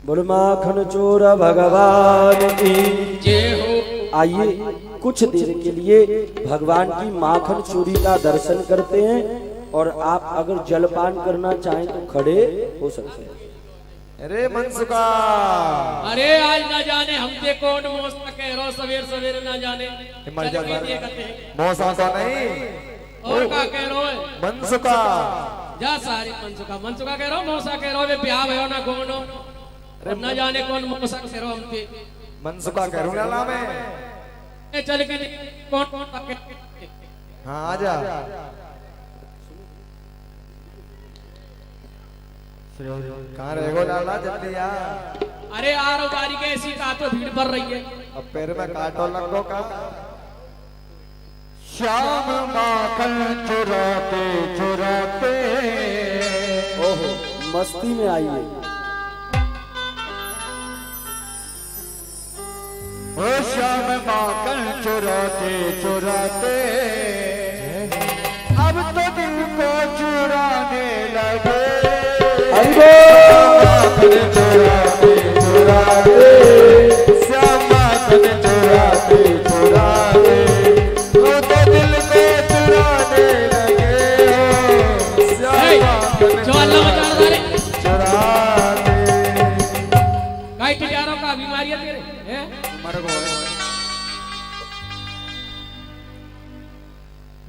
बोल माखन चोर भगवान की जय हो। आइए कुछ देर के लिए भगवान की माखन चोरी का दर्शन करते हैं, और आप अगर जलपान करना चाहें तो खड़े हो सकते हैं। अरे मनसुका, अरे आज ना जाने हमसे कौन मौसा कह रहा, सवेर सवेरे ना जाने मर जा, चल के दिए करते हैं। मौसा तो नहीं, और का कह रहा है? मनसुका। जा सारी मनसुका मनसुका कह रहा हूँ, मौसा कह रहा हूँ, वे ब्याह भयो ना कौन हो, और ना जाने कौन मौसा कह रहा हमसे। मनसुका करूँ ना मैं? चल के कौन कौन का कह रहा है? हाँ आजा। कहाँ रहेगो लाला, जल्दी आ। अरे आ रहा गाड़ी के ऐसी का तो भीड़ बढ़ रही है। अब पैर में काटो लगो का। श्याम माखन चुराते चुराते, ओहो, मस्ती में आइए। ओ श्याम माखन चुराते चुराते, अब तो दिल को चुराने लगे। माखन चुराते चुराते, श्याम माखन चुराते चुराते, अब तो दिल को चुराने लगे। श्याम माखन जो अल्लाह बचा रहा है चुराते। गाय टिकारों का बीमारियां तेरे हैं।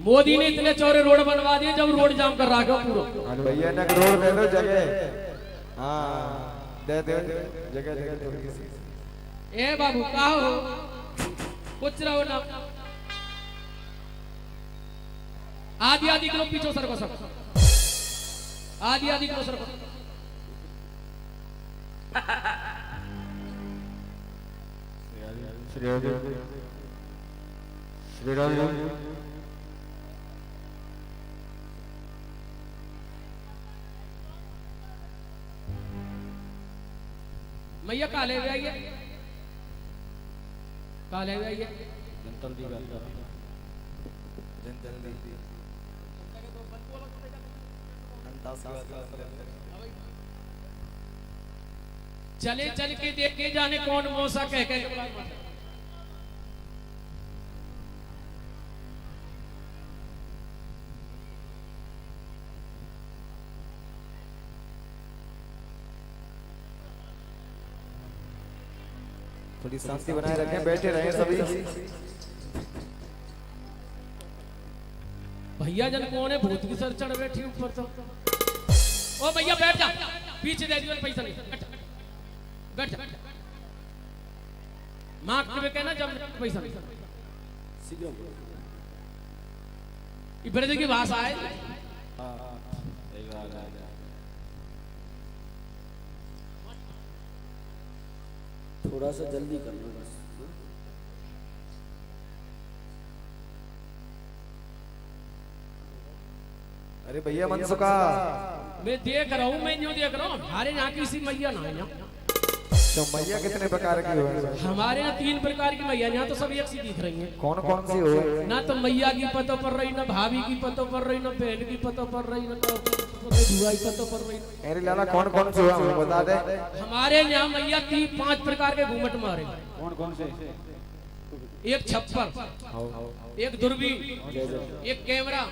मोदी ने इतने चौड़े रोड बनवा दिए, जब रोड जाम कर रखा पूरा। भैया ने रोड दे दो जगह। हाँ दे दो जगह, जगह थोड़ी सी। ए बाबू का हो कुछ रहो ना आधी आधी किलो पीछो सर को सब आधी आधी किलो सर को श्री राम मैया काले हुए आइए काले हुए आइए चले चल के देख के जाने कौन मौसा कह के थोड़ी शांति बनाए रखें, बैठे रहें सभी। भैया जन कौन है भूत की सर चढ़ बैठी ऊपर तो ओ भैया बैठ जा पीछे दे दियो पैसा नहीं बैठ जा मां के कहना जब पैसा नहीं इबरत की भाषा है थोड़ा सा जल्दी कर लो बस। अरे भैया मनसुखा मैं देख रहा हूँ मैं न्यू देख रहा हूँ हमारे यहाँ किसी मैया ना है यहाँ तो मैया कितने प्रकार की हो? हमारे यहाँ 3 प्रकार की मैया यहाँ तो सब एक सी दिख रही हैं। कौन कौन सी हो? ना तो मैया की पतो पड़ रही ना भाभी की पतो पड़ रही ना बहन की पतो पड़ रही ना तो बुआ की पतो पड़ रही। अरे लाला कौन कौन सी हो बता दे। हमारे यहाँ मैया 5 प्रकार के घूमट मारे। कौन कौन से? एक छप्पर, एक दूरबीन, एक कैमरा,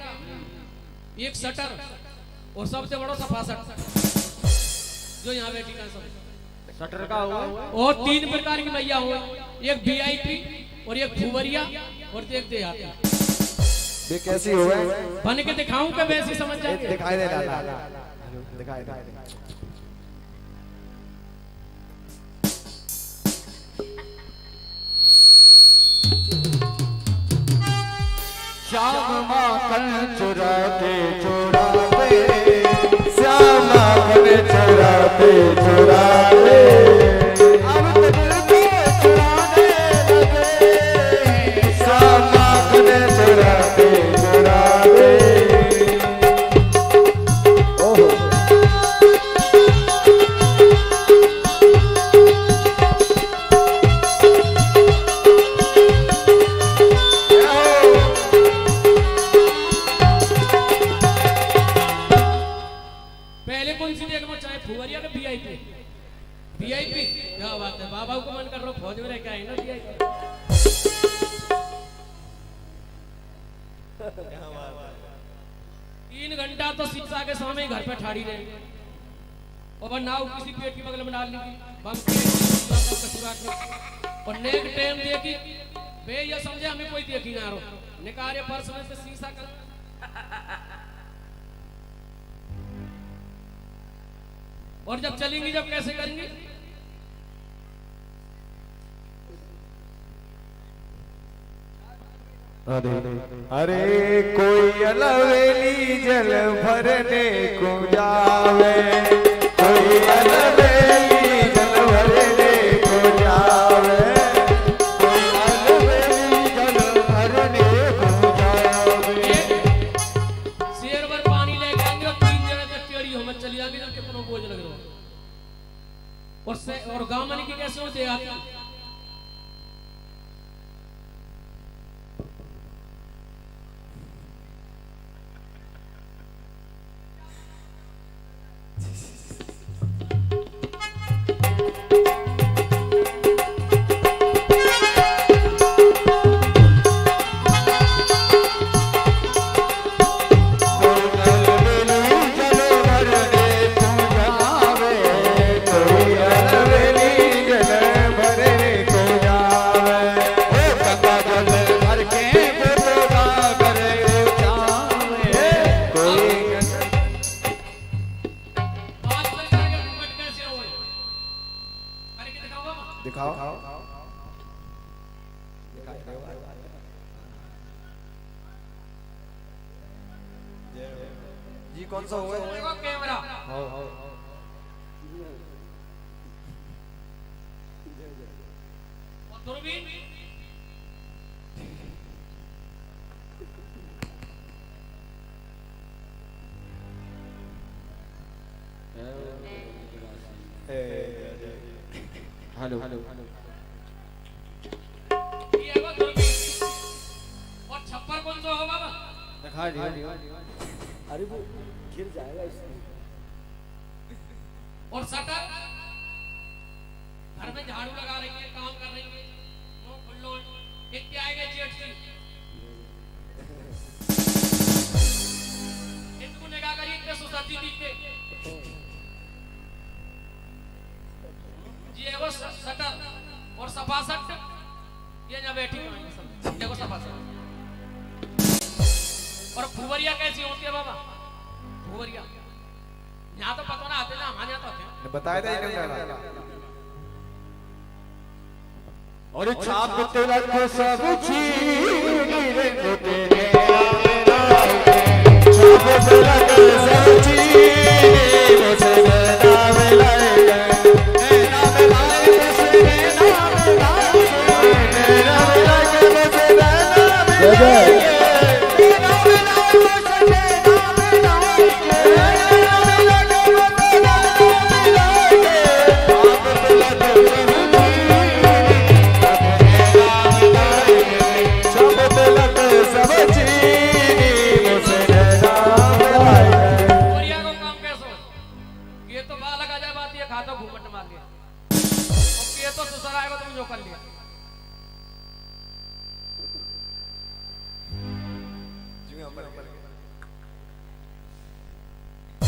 एक शटर और सबसे बड़ा सफा शटर जो यहाँ बैठी है सब शटर का हुआ। और 3 प्रकार की मैया हुआ, एक वीआईपी और एक फुवरिया और एक देहाती। ये कैसी हुए? बन के दिखाऊं क्या वैसे समझ जाएंगे? दिखाई दे लाला दिखाई दे। श्याम माखन चुराते चुराते श्याम माखन चुराते चुराते अब तो दिल को चुराने लगे श्याम माखन चुराते चुराते। ओहो पहले कौन सी देखना चाहे फुवरिया का वीआईपी? वीआईपी क्या बात है, बाबा को मन कर रहा फौज में रह के आए ना वीआईपी। 3 घंटा तो शीशा के सामने घर पे ठाड़ी रहे और नाव किसी पेट की बगल में डाल ली और नेक टाइम देखी बे ये समझे हमें कोई देखी ना रो निकारे पर्स में से शीशा का और जब चलेंगी जब कैसे करेंगी? अरे कोई अलवेली जल भरने को जावे कोई अलवेली जल भरने को जावे कोई अलवेली जल भरने को जावे। शेर भर पानी लेके आएंगे और 3 जने तक टेढ़ी हो मत चली आगे जब कितना बोझ लग रहा और गांव वाली की कैसे होते आती दिखाओ। कौन सा हुआ है? देखो कैमरा और दूरबीन हेलो ये है वो दूरबीन और छप्पर कौन सा होगा बाबा? दिखा दिया। अरे वो गिर जाएगा इसमें। और शटर घर में झाड़ू लगा रही है, काम कर रही है, नो खुल्लो कितने आएंगे जीएसटी इनको निगाह करिए इतने सोसाइटी दिखते जी है वो शटर और सफा सट ये यहाँ बैठी हुई है सब देखो सफा सट। और फुवरिया कैसी होती है बाबा? फुवरिया यहाँ तो पता ना आते ना हमारे यहाँ तो आते हैं। बताया था और छाप तिलक सब छीन रे तेरे छाप तिलक सब छीन मुझे नाम लाए नाम लाए मुझे नाम लाए मुझे नाम लाए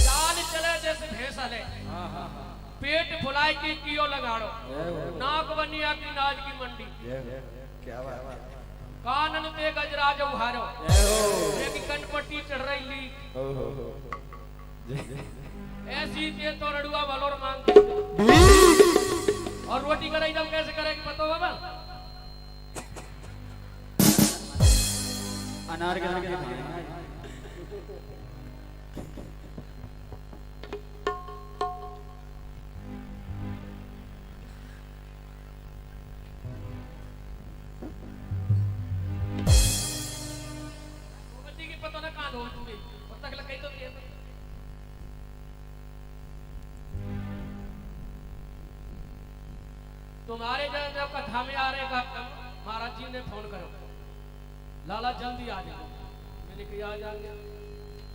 चाल चले जैसे भैंस हले पेट फुलाई की कियो लगाड़ो नाक बनिया की नाज की मंडी क्या बात है कानन ते गजराज उहारो एक कनपट्टी चढ़ रही ली ऐसी ते तो रड़ुआ भलोर मांग और रोटी कराई जब कैसे करेगी पता बाबा? अनार के रंग की पता ना कहां धोल दूंगी और तक लग गई तो ये तुम्हारे जब कथा में आ रहे महाराज जी ने फोन करो लाला जल्दी आ जाओ। मैंने कहा आ जाएंगे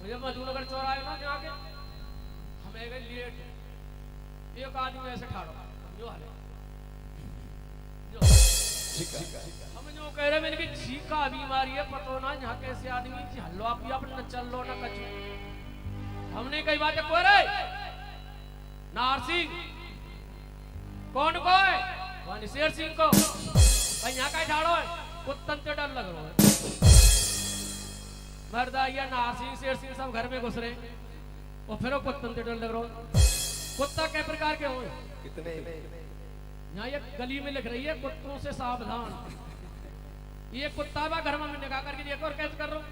मुझे मधुनगर चौराहे ना जाके हमें गए लेट एक आदमी ऐसे ठाड़ो जो हाले जो हम जो कह रहे मैंने कि छीका बीमारी है पतो ना यहाँ कैसे आदमी हल्लो आप भी अपने चल लो ना कचू हमने कई बात कोई रे नारसिंह कौन को है वहां शेर सिंह को भाई यहाँ का ठाड़ो है कुत्तन से डर लग रहा है मर्दा या नारसिंह शेर सिंह सब घर में घुस रहे और फिर वो कुत्तन से डर लग रहा है। कुत्ता कै प्रकार के हों कितने यहाँ ये गली में लिख रही है कुत्तों से सावधान। ये कुत्ता बा घर में निकाह करके देखो और कैसे कर रहा हूँ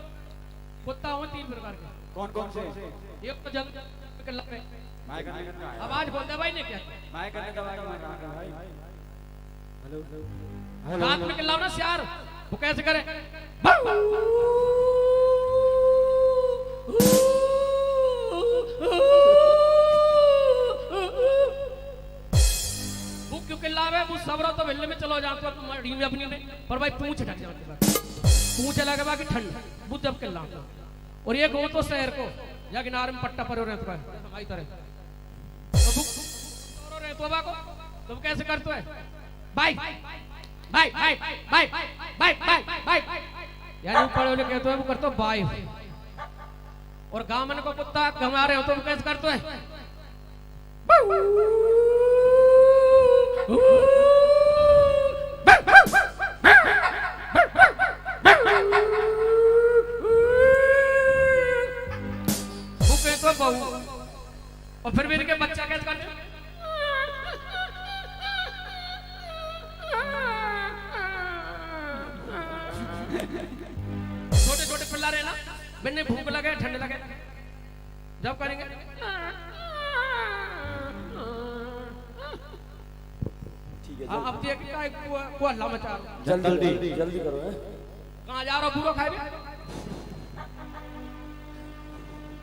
कुत्ता हो 3 प्रकार के कौन कौन से एक तो जंग आवाज बोलते भाई ने क्या माइक करने का भाई हेलो रात में किल्लाओ ना यार वो कैसे करे वो क्यों किल्लावे वो सबरा तो बिल्ले में चलो जाते तुम मड़ी में अपनी में पर भाई पूंछ ढक जाओ पूंछ लगे बाकी ठंड वो जब किल्लाओ और ये गो तो शहर को या किनारे में पट्टा पर रहता है भाई तरह तो भूख रहतो बाको तुम कैसे करते है by by by by by by by यार ऊपर वाले कहते हैं वो करते बाई और गामन को कुत्ता घुमा रहे हो तुम कैसे करते है तो बहू और फिर मेरे के बच्चा कैसे करते छोटे छोटे पिल्ला रहे ना बिन्ने भूख लगे ठंड लगे जब करेंगे ठीक है अब देख को हल्ला मचा रहा हूं। जल्दी जल्दी करो हैं। कहाँ जा रहा पूरा खाए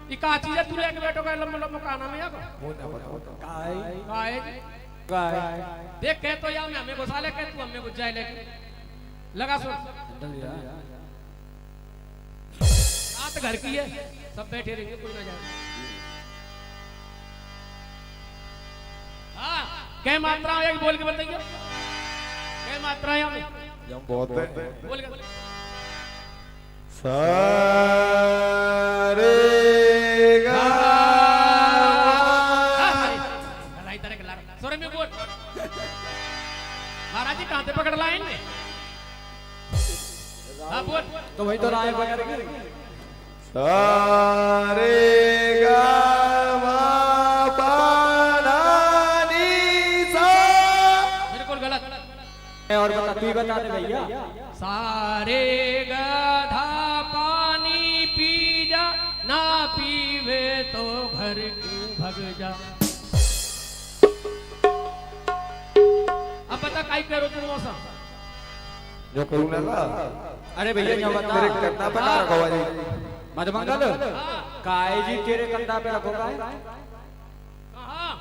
ये का चीज है तूने एक बेटो का लम्बा लम्बा काना में आगा काय देख कह तो या मैं हमें घुसा ले कह तू हमें घुस जाए लेके लगा सुन रात घर की है सब बैठे रहेंगे कोई ना जाए हाँ क्या मात्रा है बोल के बताइए क्या मात्रा है जब बहुत है बोल के सारे गा सोरे में बोल महाराज जी कहां से पकड़ लाए इनने हाँ बोल तो वही तो राय वगैरह सारे गा मा पा धा नी सा बिल्कुल गलत और बता तू ही बता दे भैया सारे गधा पानी पी जा ना पीवे तो घर क्यों भग जा अब बता काई करो तुम मौसम जो करूँ ना ला अरे भैया क्या बता तेरे कंधा पे ना रखो भाई मधुमंगल काय जी तेरे कंधा पे रखो काय हाँ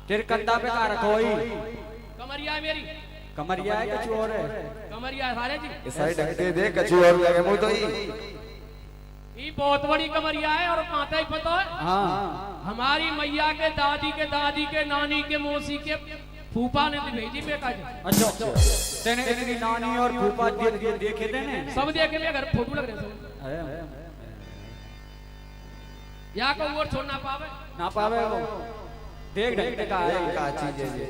तेरे कंधा पे का रखो ही कमरिया है मेरी कमरिया है कुछ और है कमरिया है सारे जी इस साइड ढकते दे कछु और लगे मुंह तो ही ये बहुत बड़ी कमरिया है और कांटा ही पता है हाँ हमारी मैया के दादी के नानी के मौसी के फूफा ने दी भेजी बेटा जी अच्छा तेने तेरी नानी और फूफा देखे थे ने सब देखे मेरे घर फोटो लग रहे हैं या को और छोड़ ना पावे वो देख ढंग का है का चीज है ये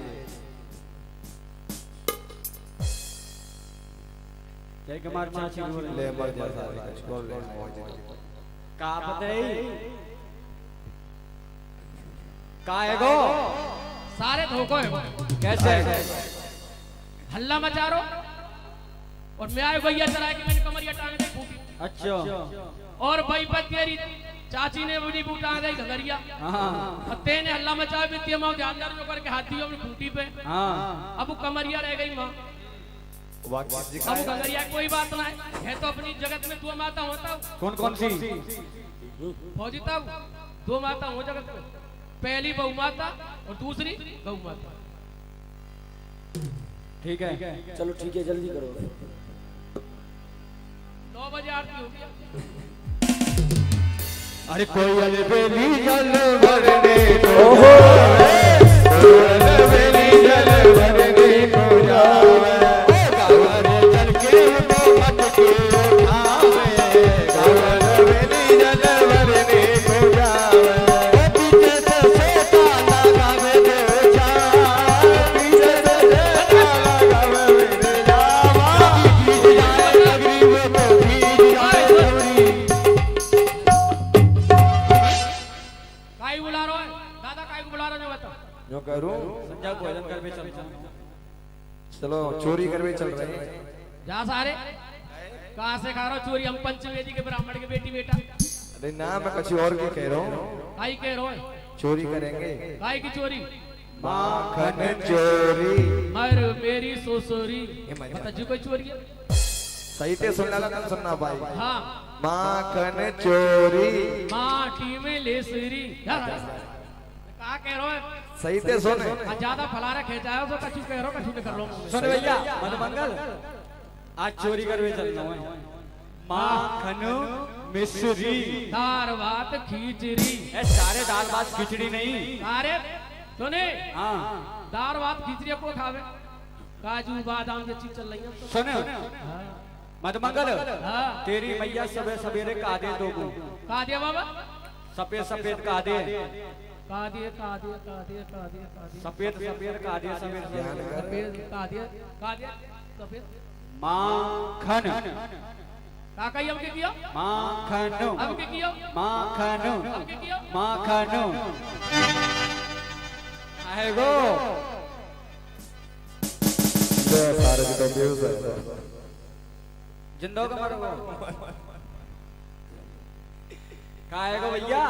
जय कुमार चाची बोल ले मर जा सारे कछु और ले मौज का बताई का है गो सारे धोखो है कैसे हल्ला मचा रो और मैं आए भैया चलाए कि मैंने कमरिया टांग दी फूटी अच्छा और भाई पर तेरी चाची ने मुझे बूटा दी घगरिया हाँ तेने हल्ला मचा वित्तीय माँ ध्यान जो करके हाथी अपनी फूटी पे हाँ अब वो कमरिया रह गई माँ अब वो घगरिया कोई बात ना है तो अपनी जगत में दो माता होता कौन सी फौजी तब दो माता हो जगत में पहली बहु माता और दूसरी गौ माता ठीक है चलो ठीक है जल्दी करो 9 बजे आरती होगी अरे कोई अलबेली जल भरने को अलबेली जल भरने को जावे गावरे जल के तो मत के उठावे अलबेली जल भरने को जावे पीछे से सोता लगावे दे जा पीछे से सोता लगावे दे जावा भीज जाए नगरी में तो भीज जाए नगरी काई बुला रहा है दादा काई को बुला रहा है बता जो करूं संजय भोजन कर भी चलता चलो चोरी करवे चल रहे हैं जा सारे कहां से खा रहा हो चोरी हम पंचवेदी के ब्राह्मण के बेटी बेटा अरे ना मैं कुछ और की कह रहा हूँ काई कह रहा है चोरी करेंगे काई की चोरी माखन चोरी मर मेरी सोसोरी ये मारी बता जी कोई चोरी है सही से सुनना लगा सुनना भाई हाँ माखन चोरी माटी में लेसरी कहा कह रहा है सही से सुन ज्यादा फलारा खेचाया तो कछु कह रहा कछु नहीं कर रहा सुन भैया मधुमंगल आज चोरी करवे चलना है माखन मिश्री दाल भात खिचड़ी ए सारे दाल भात खिचड़ी नहीं अरे सुने हाँ दाल भात खिचड़ी को खावे काजू बादाम की चीज चल रही है सुन मधुमंगल हाँ तेरी मैया सबे सवेरे कादे दो कहा दिया बाबा सफेद सफेद कादे कहा दिए कहा दिए कहा दिए कहा दिए कहा दिए सफेद सफेद कादे सफेद सफेद कहा दिए कहा दिए सफेद माखन काका हम के किया माखन हम के किया माखन हम के किया माखन आएगो ले सारे तो बेहोश है जिंदो का मरो का आएगो भैया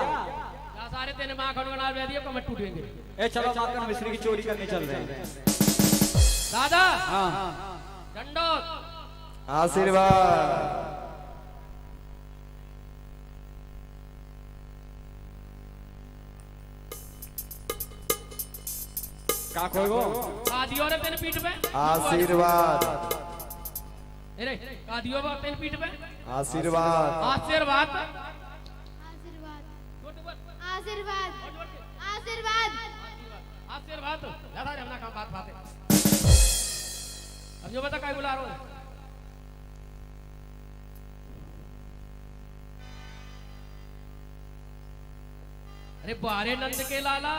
सारे तेने मां खन बना दिया कमर टूटेंगे। ए चलो माखन मिश्री की चोरी करने चल रहे हैं। दादा हाँ दंडोत आशीर्वाद। का खोई वो कादियो रे तेने पीठ पे आशीर्वाद। अरे कादियो बा तेने पीठ पे आशीर्वाद। आशीर्वाद आशीर्वाद आशीर्वाद आशीर्वाद ज्यादा हमना काम बात बात है। अब जो बता काय बुला रहा हूं। अरे बारे नंद के लाला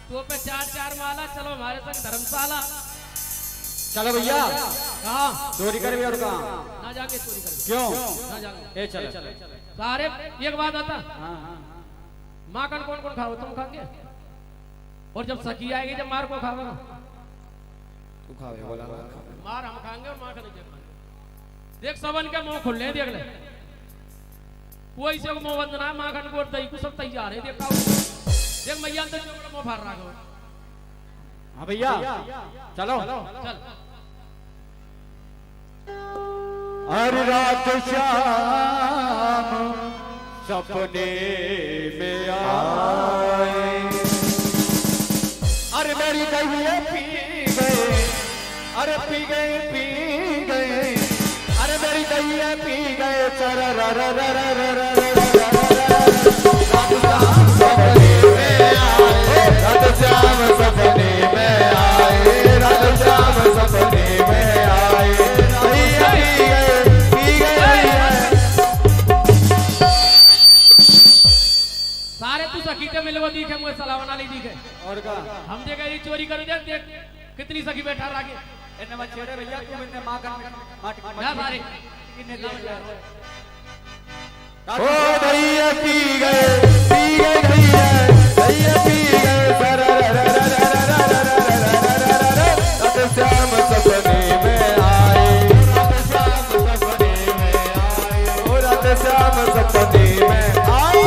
तो पे 4 माला चलो हमारे संग धर्मशाला। चलो भैया कहाँ चोरी कर भी और कहाँ ना जाके चोरी कर क्यों ना जाके ए चलो सारे एक बात आता हाँ हाँ माँ कन कौन कौन खाओ तुम खाओगे और जब सखी आएगी जब मार को खाओगे तू खावे बोला मार हम खाएंगे और माँ का नहीं खाएंगे। देख सबन के मुंह खुल ले देख ले कोई से मुंह बंद ना माँ खन को दही को सब तैयार है देख देख मैया अंदर जो मुंह फाड़ रहा है। हाँ भैया चलो चल हर रात शाम सपने में आए। अरे मेरी दहिया पी गए अरे पी गए अरे मेरी दहिया पी गए चरा रा रा रा रा रा रा राधश्याम सपने में आए राधश्याम सपने में आए पी गए सारे तू सखी के मिलवा दिखे मुझे सलावना नहीं दिखे और का हम देख ये चोरी कर देख देख कितनी सखी बैठा लागे इन्ने मछेड़े भैया तू इन्ने मां का ना सारे ओ भैया पी गए भैया पी गए राधश्याम सपने में आए राधश्याम सपने में आए ओ राधश्याम सपने में आए।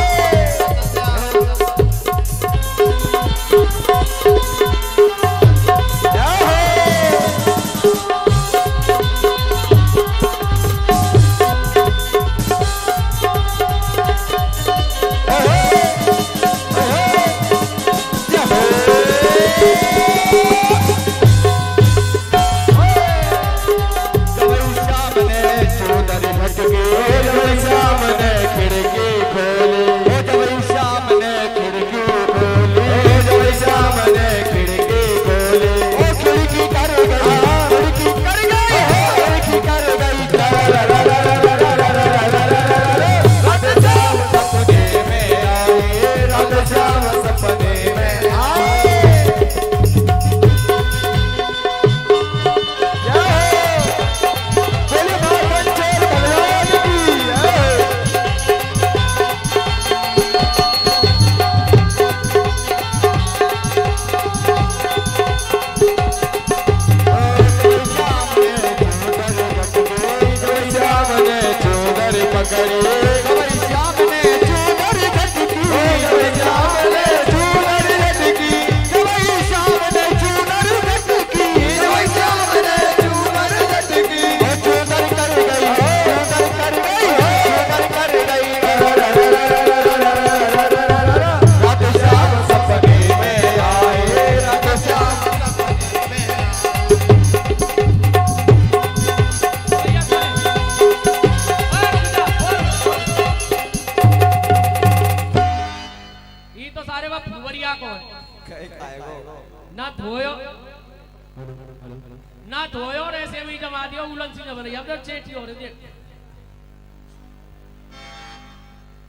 ना धोयो और ऐसे में जमा दियो उलन सी जमा अब तो चेटी हो रही देख।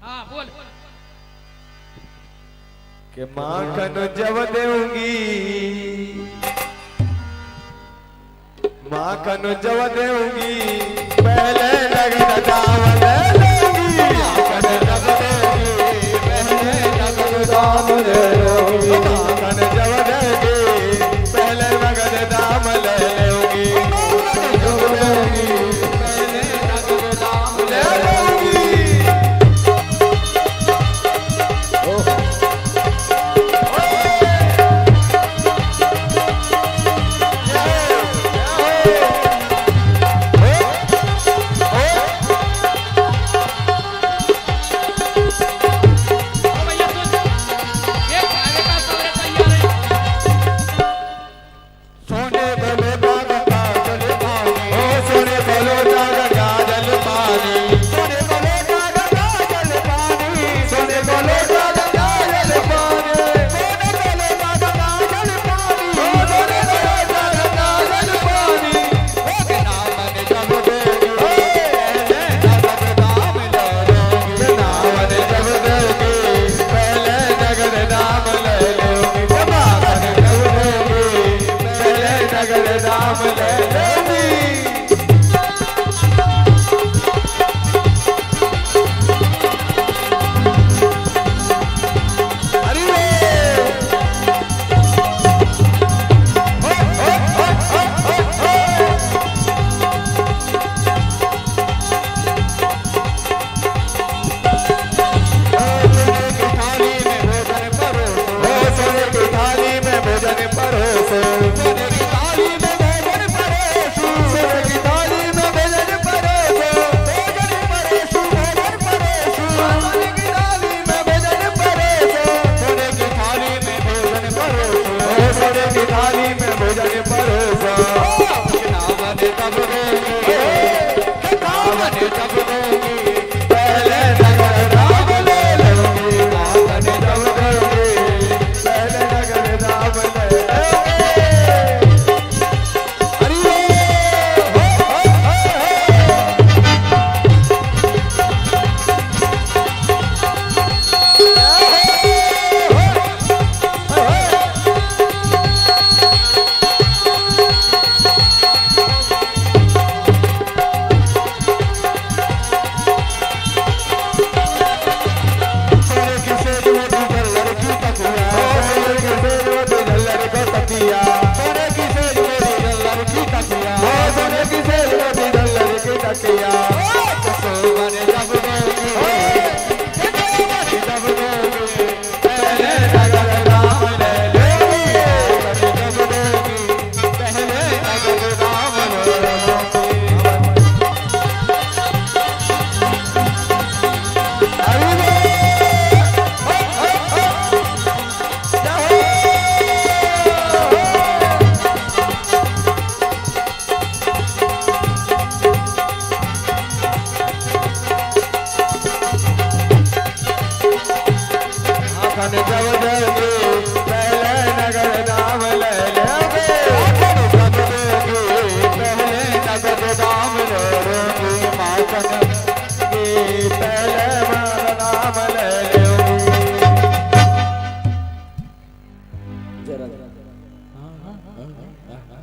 हाँ बोल के माखन जब देऊंगी माखन जब देऊंगी पहले लगन दामन लूंगी माखन जब देऊंगी पहले लगन दामन लूंगी माखन जब देऊंगी पहले लगन दामन लूंगी पहले लगन दामन लूंगी।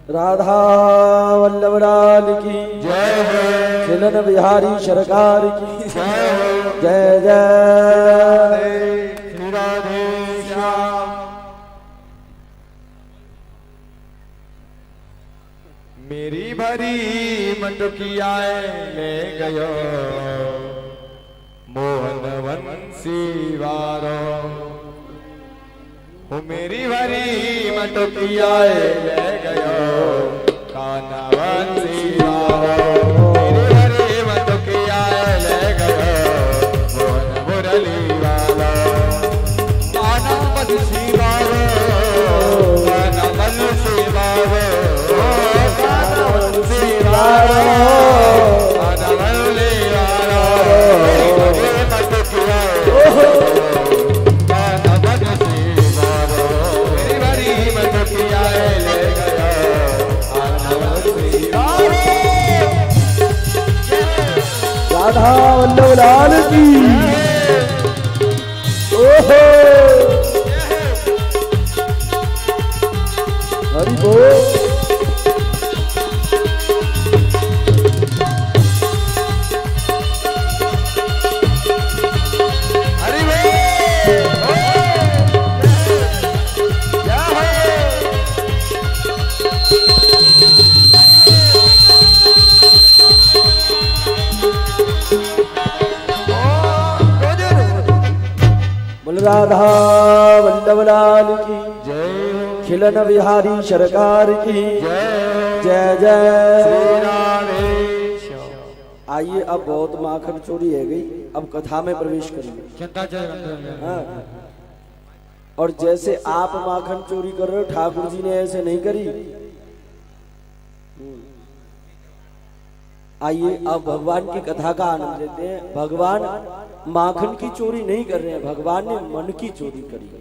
राधा वल्लभ लाल की जय हो, खिलन बिहारी सरकार की जय हो, जय जय। श्री राधे श्याम। मेरी भरी मटकिया ले गयो मोहन वंशी वारो, हो मेरी भरी मटकिया ले गयो कान्हा वंशी वारो, मेरी भरी मटकिया ले गयो मोहन मुरली वाला, कान्हा वंशी वारो, कान्हा वंशी वारो, कान्हा वंशी वारो, कान्हा मुरली वाला, मेरी भरी मटकिया कान्हा वंशी वारो, मेरी भरी मटकिया ले गयो कान्हा वंशी वारो। राधा वल्लभ लाल की ओहो हरि बोल। हरि बोल। जय हो। बोल राधा वल्लभ लाल की जय हो, खिलन बिहारी सरकार की जय जय श्री जय। राधे श्याम। आइए अब बहुत माखन चोरी है गई, अब कथा में प्रवेश करेंगे। चिंता जय हाँ। और जैसे आप माखन चोरी कर रहे हो ठाकुर जी ने ऐसे नहीं करी। आइए अब भगवान की कथा का आनंद लेते हैं। भगवान माखन की चोरी नहीं कर रहे हैं, भगवान ने मन की चोरी करी है।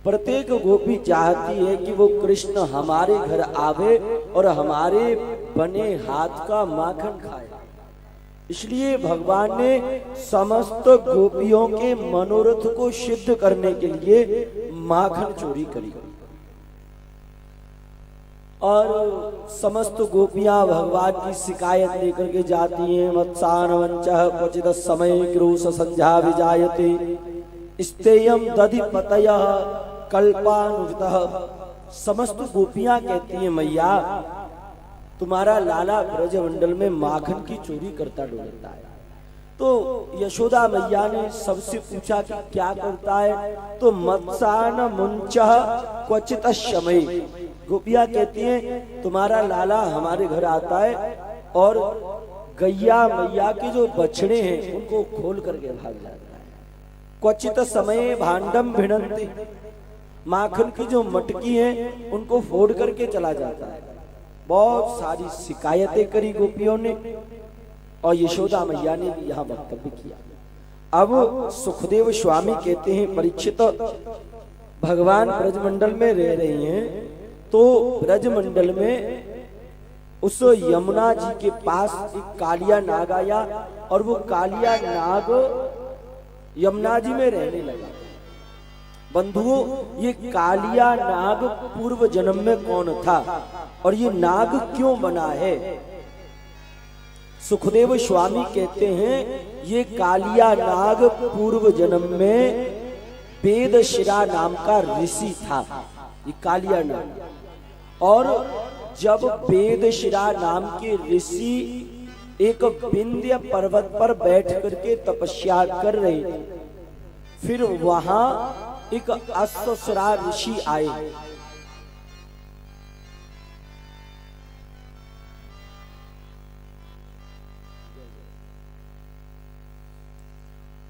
प्रत्येक गोपी चाहती है कि वो कृष्ण हमारे घर आवे और हमारे बने हाथ का माखन खाए। इसलिए भगवान ने समस्त गोपियों के मनोरथ को सिद्ध करने के लिए माखन चोरी करी। और समस्त गोपियां भगवान की शिकायत लेकर के जाती हैं। मत्सान वंचः क्वचित समय क्रोश संध्या विजायते स्तेयम दधि पतयः कल्पानुवितः। समस्त गोपियां कहती हैं मैया तुम्हारा लाला ब्रजमंडल में माखन की चोरी करता डोलता है। तो यशोदा मैया ने सबसे पूछा कि क्या करता है, तो मत्सान मुंचः क्वचित समय। गोपियां कहती हैं तुम्हारा लाला हमारे घर आता है और गैया मैया के जो बछड़े हैं उनको खोल करके भाग जाता है। क्वचित समय भांडम भिड़ंती, माखन की जो मटकी है उनको फोड़ करके चला जाता है। बहुत सारी शिकायतें करी गोपियों ने और यशोदा मैया ने भी यहाँ वक्तव्य किया। अब सुखदेव स्वामी कहते हैं परीक्षित भगवान ब्रजमंडल में रह रही हैं, तो ब्रजमंडल में उस यमुना जी के पास एक कालिया नाग आया और वो कालिया नाग यमुना जी में रहने लगा। बंधुओं ये कालिया नाग पूर्व जन्म में कौन था और ये नाग क्यों बना है? सुखदेव स्वामी कहते हैं ये कालिया नाग पूर्व जन्म में वेदशिरा नाम का ऋषि था, ये कालिया नाग। और जब वेदशिरा नाम के ऋषि एक विंध्य पर्वत पर बैठ करके तपस्या कर रहे थे, फिर वहां एक अश्वसुरा ऋषि आए।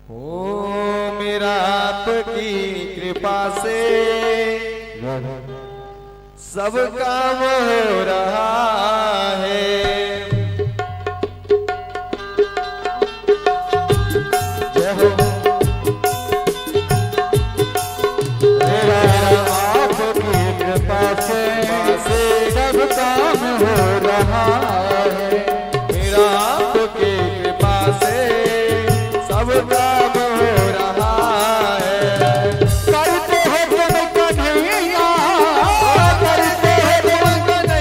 हो मेरा आपकी कृपा से सब काम हो रहा है। जय हो मेरा आपकी कृपा से सब काम हो रहा है। मेरा आपकी कृपा से सब काम हो रहा है। करते हो तुम कन्हैया, करते हो तुम कन्हैया,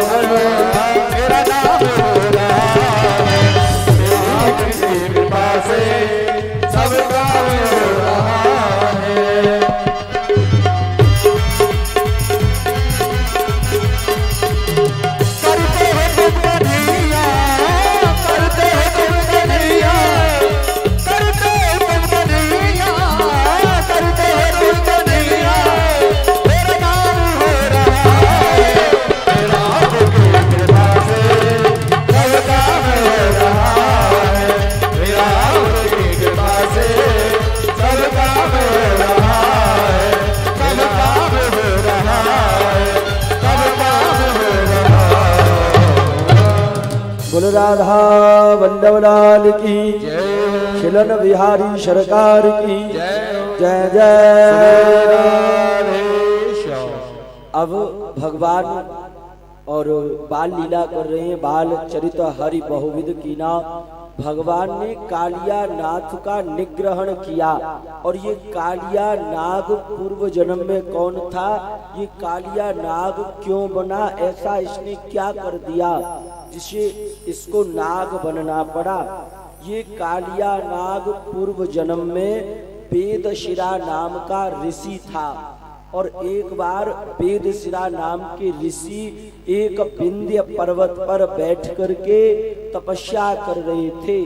हर मेरा नाम हो रहा है। आपकी कृपा से सब काम हो रहा है। करते हो तुम कन्हैया, करते हो तुम कन्हैया, करते हो तुम कन्हैया, करते हो तुम कन्हैया, मेरा नाम हो रहा है। मेरा आपकी कृपा से सब काम हो रहा है। मेरा आपकी कृपा से सब काम हो रहा है। सब काम हो रहा है। सब काम हो रहा है। बोल राधा वल्लभ लाल की खिलन बिहारी सरकार की जय जय। अब भगवान और बाल लीला कर रहे हैं, बाल चरित हरि बहुविध कीना। भगवान ने कालिया नाथ का निग्रहण किया। और ये कालिया नाग पूर्व जन्म में कौन था, ये कालिया नाग क्यों बना, ऐसा इसने क्या कर दिया जिसे इसको नाग बनना पड़ा। ये कालिया नाग पूर्व जन्म में वेदशिरा नाम का ऋषि था। और एक बार वेदशिरा नाम के ऋषि एक विंध्य पर्वत पर बैठ करके तपस्या कर रहे थे।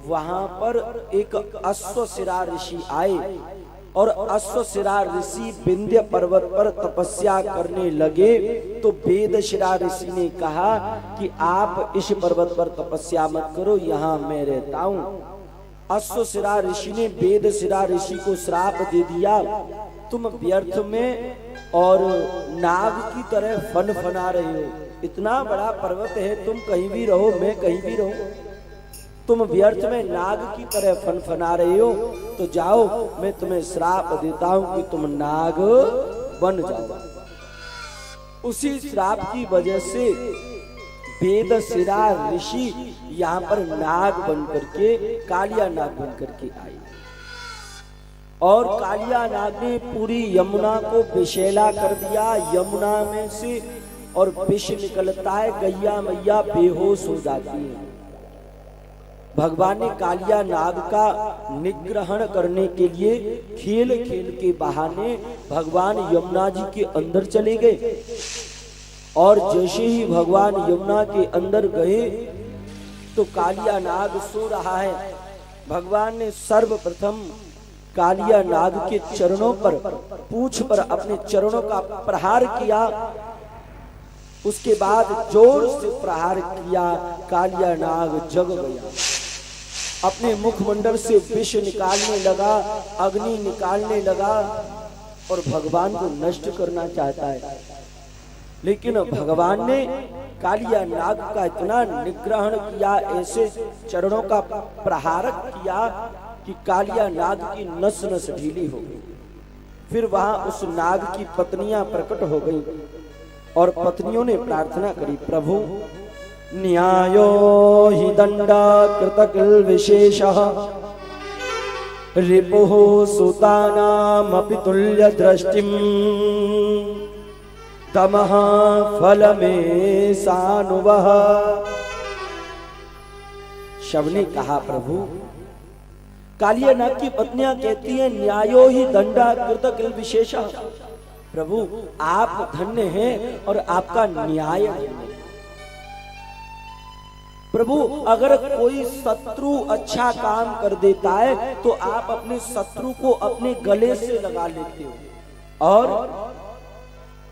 वहां पर एक अश्वशिरा ऋषि आए और अश्वशिरा ऋषि विंध्य पर्वत पर तपस्या करने लगे। तो वेदशिरा ऋषि ने कहा कि आप इस पर्वत पर तपस्या मत करो, यहाँ मैं रहता हूँ। अश्वशिरा ऋषि ने वेदशिरा ऋषि को श्राप दे दिया, तुम व्यर्थ में और नाग की तरह फन फना रहे हो। इतना बड़ा पर्वत है, तुम कहीं भी रहो, मैं कहीं भी रहूं, तुम व्यर्थ में नाग की तरह फन फना रहे हो। तो जाओ, मैं तुम्हें श्राप देता हूं कि तुम नाग बन जाओ। उसी श्राप की वजह से वेदशिरा ऋषि यहाँ पर नाग बन करके, कालिया नाग बन करके आए। और कालिया नाग ने पूरी यमुना को विषैला कर दिया। यमुना में से और विष निकलता है, गैया मैया बेहोश हो जाती है। भगवान ने कालिया नाग का निग्रहण करने के लिए खेल खेल के बहाने भगवान यमुना जी के अंदर चले गए। और जैसे ही भगवान यमुना के अंदर गए तो कालिया नाग सो रहा है। भगवान ने सर्वप्रथम कालिया नाग के चरणों पर, पूंछ पर अपने चरणों का प्रहार किया। उसके बाद जोर से प्रहार किया, कालिया नाग जग गया। अपने मुखमंडल से विष निकालने लगा, अग्नि निकालने लगा और भगवान को नष्ट करना चाहता है। लेकिन भगवान ने कालिया नाग का इतना निग्रहण किया, ऐसे चरणों का प्रहार किया कि कालिया नाग की नस नस ढीली हो गई। फिर वहां उस नाग की पत्नियां प्रकट हो गई और पत्नियों ने प्रार्थना करी, प्रभु न्यायो हि दंडा कृतकिल विशेषः रिपुः सुतानामपि तुल्य दृष्टिम् तमः फलमे सानुवः। शव ने कहा, प्रभु कालिया नाग की पत्नियां कहती हैं न्यायो ही दंडा कृतकिल विशेषः। प्रभु आप धन्य हैं और आपका न्याय है। प्रभु अगर कोई शत्रु अच्छा काम कर देता है तो आप अपने शत्रु को अपने गले से लगा लेते हो, और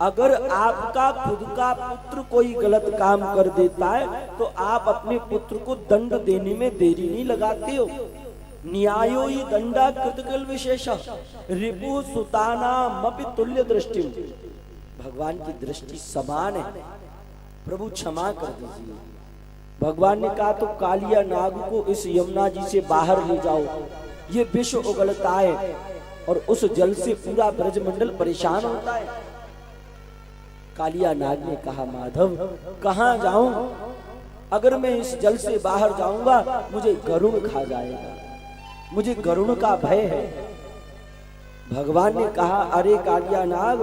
अगर आपका खुद का पुत्र कोई गलत काम कर देता है तो आप अपने पुत्र को दंड देने में देरी नहीं लगाते हो। न्यायो ही दंडा कृतकिल विशेषः रिपु सुतानामपि तुल्य दृष्टि। भगवान की दृष्टि समान है, प्रभु क्षमा कर दीजिए। भगवान ने कहा तो कालिया नाग को इस यमुना जी से बाहर ले जाओ, ये विश्व उगलता है और उस जल से पूरा ब्रजमंडल परेशान होता है। कालिया नाग ने कहा, माधव कहाँ जाऊं, अगर मैं इस जल से बाहर जाऊंगा मुझे गरुड़ खा जाएगा, मुझे गरुड़ का भय है। भगवान ने कहा, अरे कालिया नाग,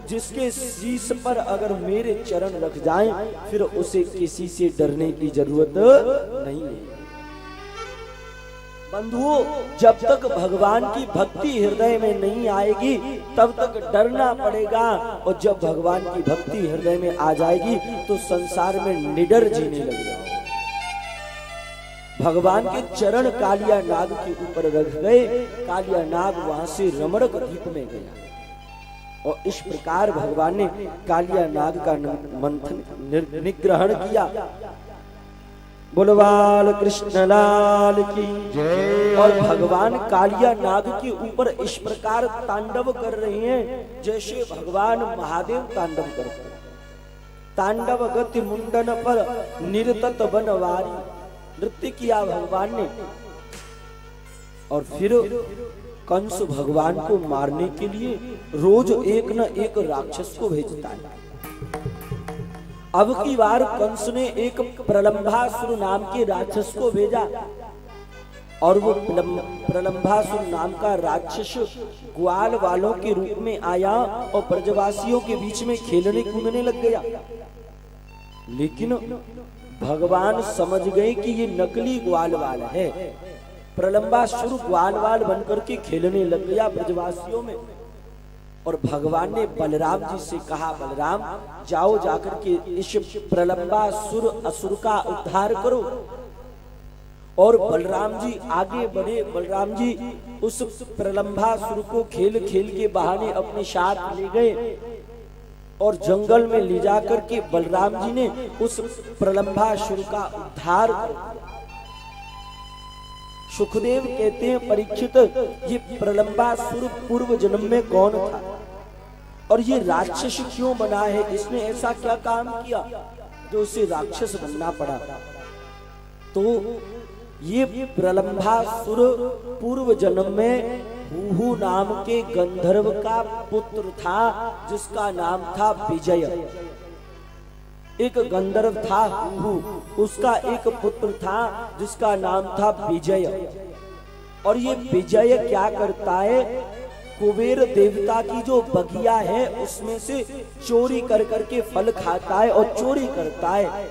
जिसके शीश पर अगर मेरे चरण रख जाएं, फिर उसे किसी से डरने की जरूरत नहीं है। बंधुओं, जब तक भगवान की भक्ति हृदय में नहीं आएगी तब तक डरना पड़ेगा, और जब भगवान की भक्ति हृदय में आ जाएगी तो संसार में निडर जीने लग जाओ। भगवान के चरण कालिया नाग के ऊपर रख गए। कालिया नाग वहां से रमणक द्वीप में गया और इस प्रकार भगवान ने कालिया नाग का मंथन निग्रहण किया। बोलवाल कृष्ण लाल की जय। और भगवान कालिया नाग के ऊपर इस प्रकार तांडव कर रहे हैं जैसे भगवान महादेव तांडव करते हैं। तांडव गति मुंडन पर निरतत बनवारी, नृत्य किया भगवान ने। और फिर कंस भगवान को मारने के लिए रोज एक न एक राक्षस को भेजता है। अब की बार कंस ने एक प्रलंभासुर नाम के राक्षस को भेजा, और वो प्रलंभासुर नाम का राक्षस ग्वाल वालों के रूप में आया और ब्रजवासियों के बीच में खेलने कूदने लग गया। लेकिन भगवान समझ गए कि ये नकली ग्वाल वाल है। प्रलंबासुर ग्वाल वाल बनकर के खेलने लग गया ब्रजवासियों में। और भगवान ने बलराम जी से कहा, बलराम जाओ जाकर के इस प्रलंबासुर असुर का उद्धार करो। और बलराम जी आगे बढ़े। बलराम जी उस प्रलंबासुर को खेल खेल के बहाने अपने साथ ले गए और जंगल में ले जाकर के बलराम जी ने उस प्रलंबासुर का उद्धार कर। सुखदेव कहते हैं, परीक्षित, ये प्रलंबासुर पूर्व जन्म में कौन था और ये राक्षस क्यों बना है? इसने ऐसा क्या काम किया जो उसे राक्षस बनना पड़ा? तो ये प्रलंबासुर पूर्व जन्म में हुहु नाम के गंधर्व का पुत्र था, जिसका नाम था विजय। एक गंधर्व था हुहु, उसका एक पुत्र था जिसका नाम था विजय। और ये विजय क्या करता है? कुबेर देवता की जो बगिया है उसमें से चोरी कर करके फल खाता है और चोरी करता है।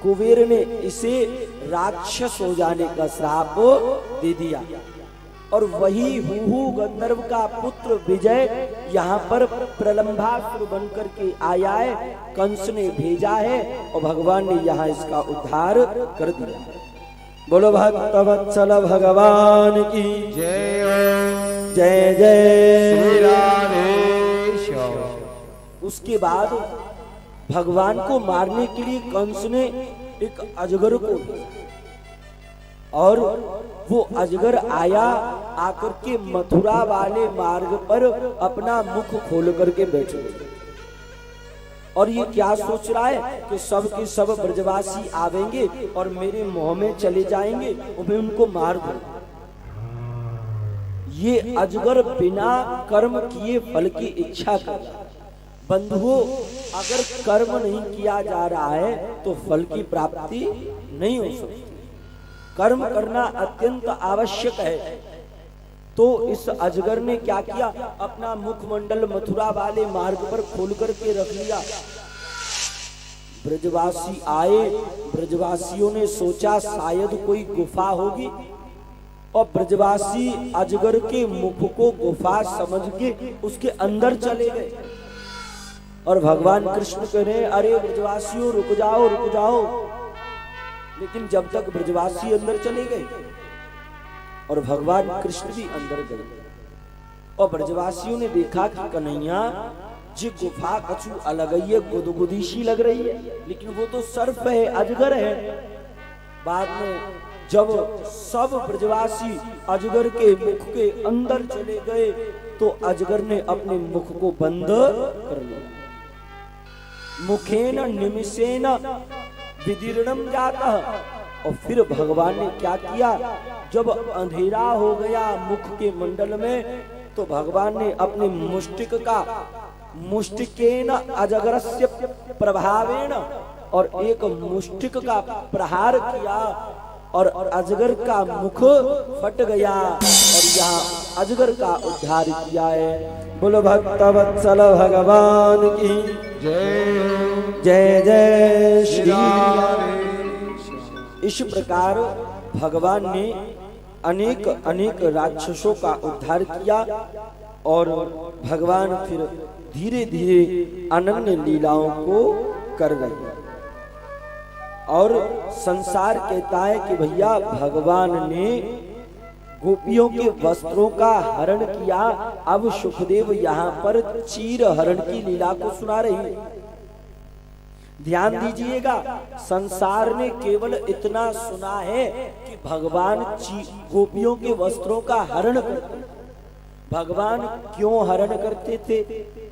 कुबेर ने इसे राक्षस हो जाने का श्राप दे दिया। और वही हुहु गंधर्व का पुत्र विजय यहाँ पर प्रलंबासुर बनकर के आया है। कंस ने भेजा है और भगवान ने यहाँ इसका उद्धार कर दिया। बोलो भक्तवत्सल भगवान की जय। जय जय श्री राधेश। उसके बाद भगवान को मारने के लिए कंस ने एक अजगर को भेजा, और वो अजगर आया, आकर के मथुरा वाले मार्ग पर अपना मुख खोल करके बैठे। और ये क्या सोच रहा है कि सब के सब ब्रजवासी आवेंगे और मेरे मुंह में चले जाएंगे और मैं उनको मार दूंगा। ये अजगर बिना कर्म किए फल की इच्छा करता। बंधुओं, अगर कर्म नहीं किया जा रहा है तो फल की प्राप्ति नहीं हो सकती। कर्म करना अत्यंत आवश्यक है। तो इस अजगर ने क्या किया? अपना मुखमंडल मथुरा वाले मार्ग पर खोल करके रख लिया। ब्रजवासी आए। ब्रजवासियों ने सोचा शायद कोई गुफा होगी, और ब्रजवासी अजगर के मुख को गुफा समझ के उसके अंदर चले गए। और भगवान कृष्ण कह रहे, अरे ब्रजवासियों रुक जाओ रुक जाओ। लेकिन जब तक ब्रजवासी अंदर चले गए और भगवान कृष्ण भी अंदर गए, और ब्रजवासियों ने देखा कि कन्हैया जी गुफा कछु अलग ही है, गुदगुदी सी लग रही है, लेकिन वो तो सर्प है, अजगर है। बाद में जब सब ब्रजवासी अजगर के मुख के अंदर चले गए तो अजगर ने अपने मुख को बंद कर लिया। मुखेन निमिषेन विदीर्णम जाता। और फिर भगवान ने क्या किया? जब अंधेरा हो गया मुख के मंडल में, तो भगवान ने अपने मुष्टिकेन अजगरस्य प्रभावेण, और एक मुष्टिक का प्रहार किया और अजगर का मुख फट गया और यहाँ अजगर का उद्धार किया है। बोलो भक्त वत्सल भगवान की जय जय जय श्री राम। इस प्रकार भगवान ने अनेक अनेक राक्षसों का उद्धार किया और भगवान फिर धीरे धीरे अनन्य लीलाओं को कर रहे। और संसार कहता है कि भैया भगवान ने गोपियों के वस्त्रों का हरण किया। अब सुखदेव यहाँ पर चीर हरण की लीला को सुना रही है। ध्यान दीजिएगा, संसार ने केवल इतना सुना है कि भगवान गोपियों के वस्त्रों का हरण करते। भगवान क्यों हरण करते थे?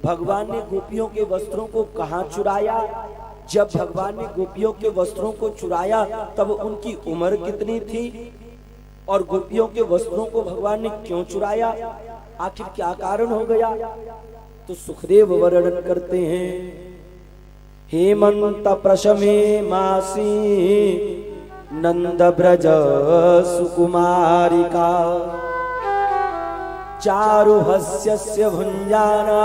भगवान ने गोपियों के वस्त्रों को कहाँ चुराया? जब भगवान ने गोपियों के वस्त्रों को चुराया तब उनकी उम्र कितनी थी? और गोपियों के वस्त्रों को भगवान ने क्यों चुराया? आखिर क्या कारण हो गया? तो सुखदेव वर्णन करते हैं। हेमंत प्रशमे मासी नंद ब्रज सुकुमारिका चारुहस्यस्य भुञ्जाना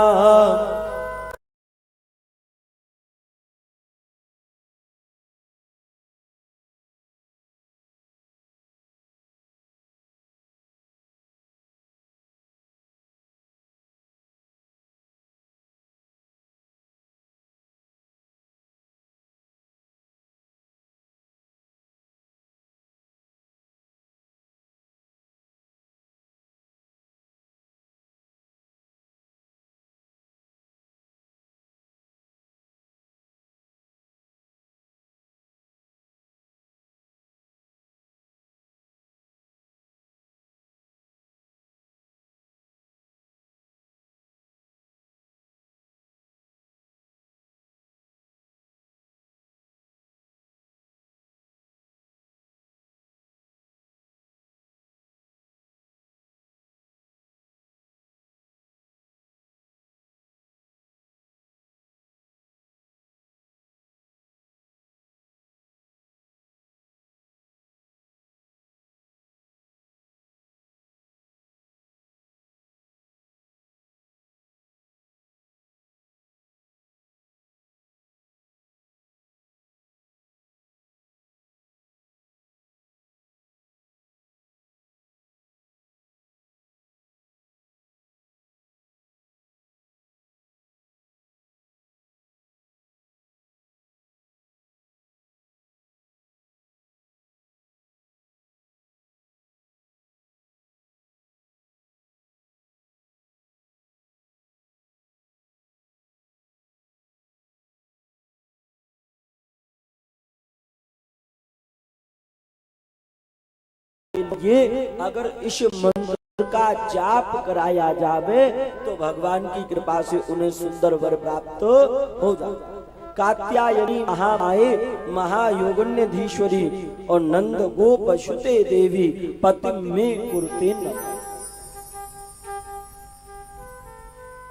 ये अगर इस मंत्र का जाप कराया जावे तो भगवान की कृपा से उन्हें सुंदर वर प्राप्त हो जाए। कात्यायनी महामाये महायोगन्यधीश्वरी और नंद गोप शुते देवी पति में कुरते न।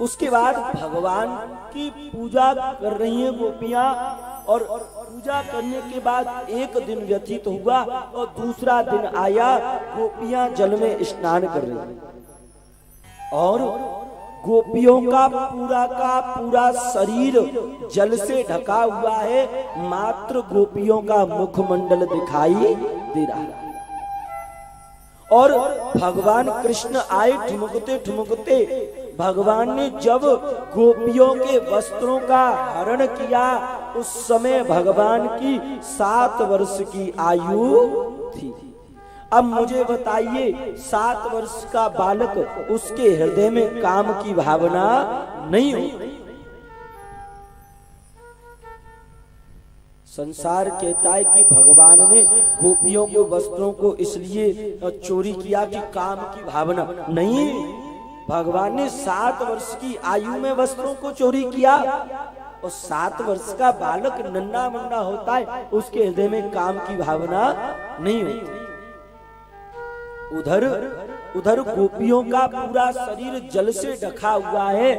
उसके बाद भगवान की पूजा कर रही हैं गोपियां और पूजा करने के बाद एक दिन व्यतीत हुआ और दूसरा दिन आया। गोपियां जल में स्नान कर रही और गोपियों का पूरा शरीर जल से ढका हुआ है। मात्र गोपियों का मुखमंडल दिखाई दे रहा है। और भगवान कृष्ण आए ठुमकते ठुमकते। भगवान ने जब गोपियों के वस्त्रों का हरण किया उस समय भगवान की 7 वर्ष की आयु थी। अब मुझे बताइए 7 वर्ष का बालक उसके हृदय में काम की भावना नहीं होती। संसार कहता है कि भगवान ने गोपियों के वस्त्रों को इसलिए चोरी किया कि काम की भावना नहीं। भगवान ने 7 वर्ष की आयु में वस्त्रों को चोरी किया और 7 वर्ष का बालक नन्हा मुन्ना होता है, उसके हृदय में काम की भावना नहीं होती। उधर गोपियों का पूरा शरीर जल से ढका हुआ है।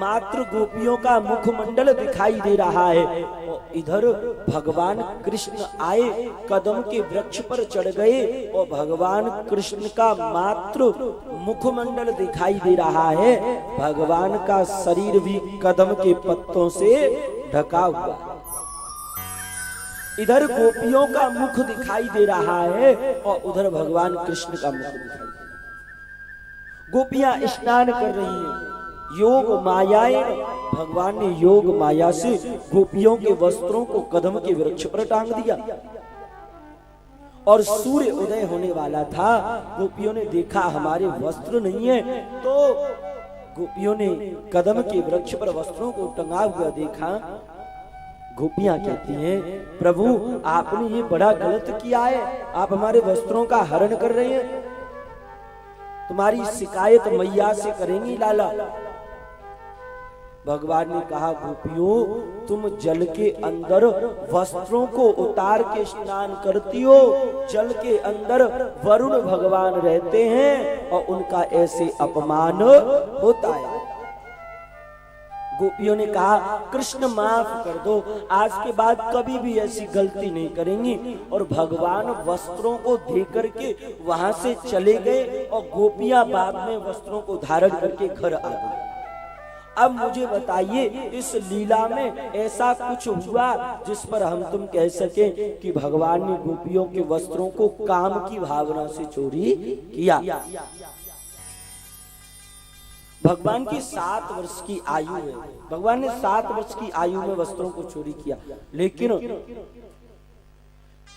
मात्र गोपियों का मुखमंडल दिखाई दे रहा है। और इधर भगवान कृष्ण आए, कदम के वृक्ष पर चढ़ गए और भगवान कृष्ण का मात्र मुखमंडल दिखाई दे रहा है। भगवान का शरीर भी कदम के पत्तों से ढका हुआ है। इधर गोपियों का मुख दिखाई दे रहा है और उधर भगवान कृष्ण का मुख दिखाई दे रहा है। गोपियां स्नान कर रही हैं। योग मायाएं, भगवान ने योग माया से गोपियों के वस्त्रों को कदम के वृक्ष पर टांग दिया और सूर्य उदय होने वाला था। गोपियों ने देखा हमारे वस्त्र नहीं है, तो गोपियों ने कदम के वृक्ष पर वस्त्रों को टंगा हुआ देखा। गोपियां कहती हैं, प्रभु आपने ये बड़ा गलत किया है, आप हमारे वस्त्रों का हरण कर रहे हैं, तुम्हारी शिकायत मैया से करेंगी लाला। भगवान ने कहा, गोपियों तुम जल के अंदर वस्त्रों को उतार के स्नान करती हो। जल के अंदर वरुण भगवान रहते हैं और उनका ऐसे अपमान होता है। गोपियों ने कहा, कृष्ण माफ कर दो, आज के बाद कभी भी ऐसी गलती नहीं करेंगी। और भगवान वस्त्रों को दे करके वहां से चले गए और गोपियां बाद में वस्त्रों को धारण करके घर आ गई। अब मुझे बताइए, इस लीला में ऐसा कुछ हुआ जिस पर हम तुम कह सके कि भगवान ने गोपियों के वस्त्रों को काम की भावना से चोरी किया? भगवान की 7 वर्ष की आयु है, भगवान ने 7 वर्ष की आयु में वस्त्रों को चोरी किया। लेकिन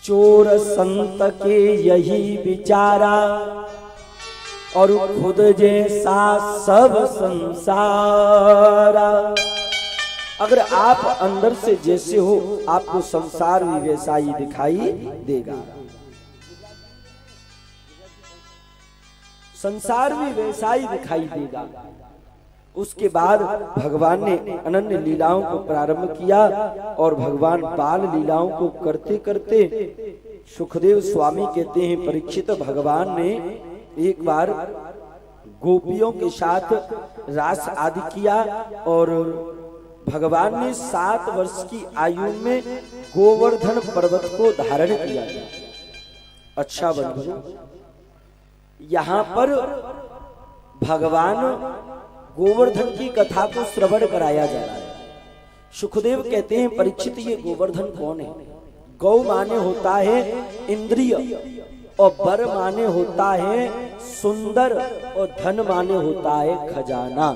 चोर संत के यही विचारा और खुद जैसा सब संसारा। अगर आप अंदर से जैसे हो, आपको संसार भी वैसा ही दिखाई देगा। संसार भी वैसा ही दिखाई देगा। उसके बाद भगवान ने अनन्य लीलाओं को प्रारंभ किया और भगवान बाल लीलाओं को करते करते सुखदेव स्वामी कहते हैं, परीक्षित भगवान ने एक बार गोपियों के साथ रास आदि किया और भगवान ने 7 वर्ष की आयु में गोवर्धन पर्वत को धारण किया। अच्छा बंधु, यहाँ पर भगवान गोवर्धन की कथा को श्रवण कराया जा रहा है। सुखदेव कहते हैं, परीक्षित ये गोवर्धन कौन है? गौ माने होता है इंद्रिय और वर माने होता है सुंदर और धन माने होता है खजाना।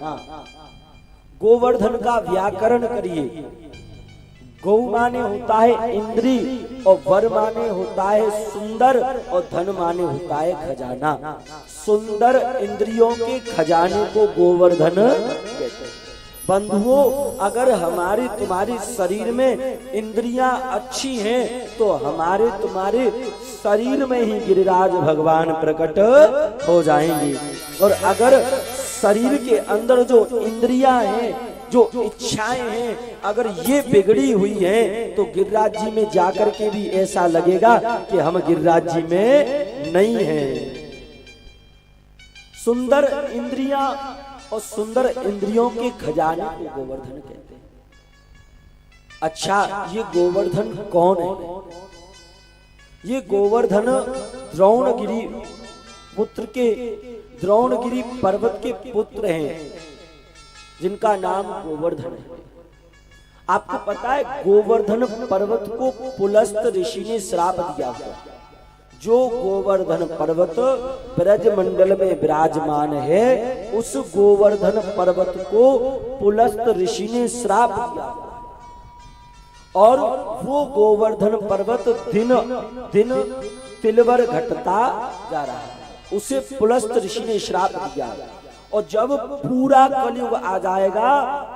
गोवर्धन का व्याकरण करिए। गौ माने होता है इंद्री और वर माने होता है सुंदर और धन माने होता है खजाना। सुंदर इंद्रियों के खजाने को गोवर्धन कहते हैं। बंधुओं, अगर हमारे तुम्हारे शरीर में इंद्रियां अच्छी हैं तो हमारे तुम्हारे शरीर में ही गिरिराज भगवान प्रकट हो जाएंगे। और अगर शरीर के अंदर जो इंद्रियां हैं, जो इच्छाएं हैं, अगर ये बिगड़ी हुई हैं तो गिरिराज जी में जाकर के भी ऐसा लगेगा कि हम गिरिराज जी में नहीं हैं। सुंदर इंद्रियां और सुंदर इंद्रियों के खजाने को गोवर्धन कहते हैं। अच्छा, ये गोवर्धन कौन है? ये गोवर्धन द्रोणगिरी पुत्र के, द्रोणगिरी पर्वत के पुत्र हैं जिनका नाम गोवर्धन है। आपको पता है, गोवर्धन पर्वत को पुलस्त ऋषि ने श्राप दिया हुआ। जो गोवर्धन पर्वत ब्रज मंडल में विराजमान है, उस गोवर्धन पर्वत को पुलस्त ऋषि ने श्राप दिया और वो गोवर्धन पर्वत दिन दिन तिलवर घटता जा रहा है। उसे पुलस्त ऋषि ने श्राप दिया और जब पूरा कलयुग आ जाएगा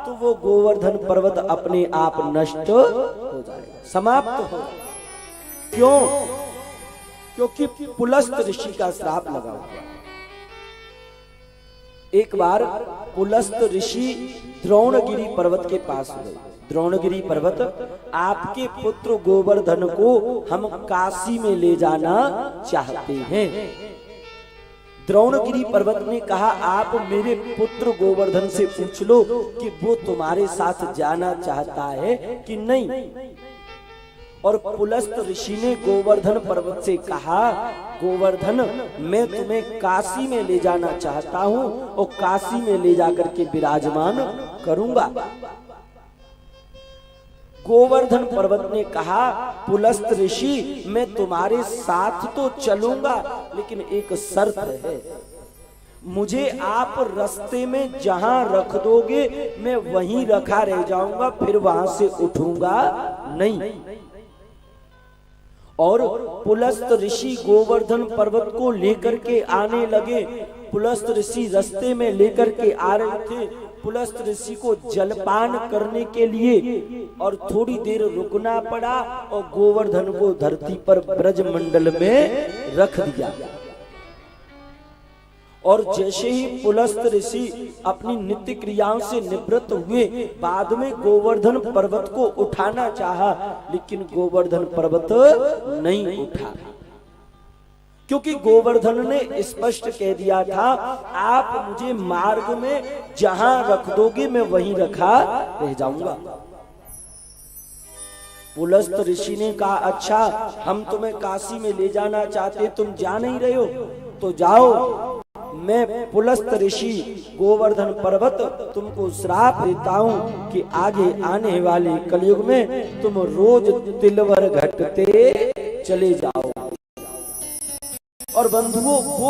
तो वो गोवर्धन पर्वत अपने आप नष्ट हो जाएगा, समाप्त हो जाएगा। क्यों? क्योंकि पुलस्त ऋषि का श्राप लगा हुआ। एक बार पुलस्त ऋषि द्रोणगिरी पर्वत के पास गए। द्रोणगिरी पर्वत, आपके पुत्र गोवर्धन को हम काशी में ले जाना चाहते हैं। द्रोणगिरी पर्वत ने कहा, आप मेरे पुत्र गोवर्धन से पूछ लो कि वो तुम्हारे साथ जाना चाहता है कि नहीं। और पुलस्त ऋषि ने गोवर्धन पर्वत से कहा, गोवर्धन मैं तुम्हें काशी में ले जाना चाहता हूँ और काशी में ले जाकर के विराजमान करूंगा। गोवर्धन पर्वत ने कहा, पुलस्त ऋषि मैं तुम्हारे साथ तो चलूंगा, लेकिन एक शर्त है, मुझे आप रास्ते में जहां रख दोगे मैं वहीं रखा रह जाऊंगा, फिर वहां से उठूंगा नहीं। और पुलस्त ऋषि गोवर्धन पर्वत को लेकर के आने लगे। पुलस्त ऋषि रास्ते में लेकर के आ रहे थे। पुलस्त ऋषि को जलपान करने के लिए और थोड़ी देर रुकना पड़ा और गोवर्धन को धरती पर ब्रजमंडल में रख दिया। और जैसे ही पुलस्त ऋषि अपनी नित्य क्रियाओं से निवृत्त हुए, बाद में गोवर्धन पर्वत को उठाना चाहा, लेकिन गोवर्धन पर्वत नहीं उठा, क्योंकि गोवर्धन ने स्पष्ट कह दिया था, आप मुझे मार्ग में जहां रख दोगे मैं वहीं रखा रह जाऊंगा। पुलस्त ऋषि ने कहा, अच्छा हम तुम्हें काशी में ले जाना चाहते, तुम जा नहीं रहे हो तो जाओ, मैं पुलस्त ऋषि गोवर्धन पर्वत तुमको श्राप देता हूँ कि आगे आने वाले कलयुग में तुम रोज तिलवर घटते चले जाओ। और बंधुओं, वो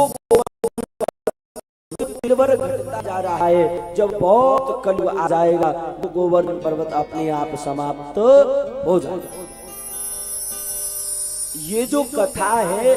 तिलवर घटता जा रहा है, जब बहुत कलयुग आ जाएगा तो गोवर्धन पर्वत अपने आप समाप्त हो जाएगा। ये जो कथा है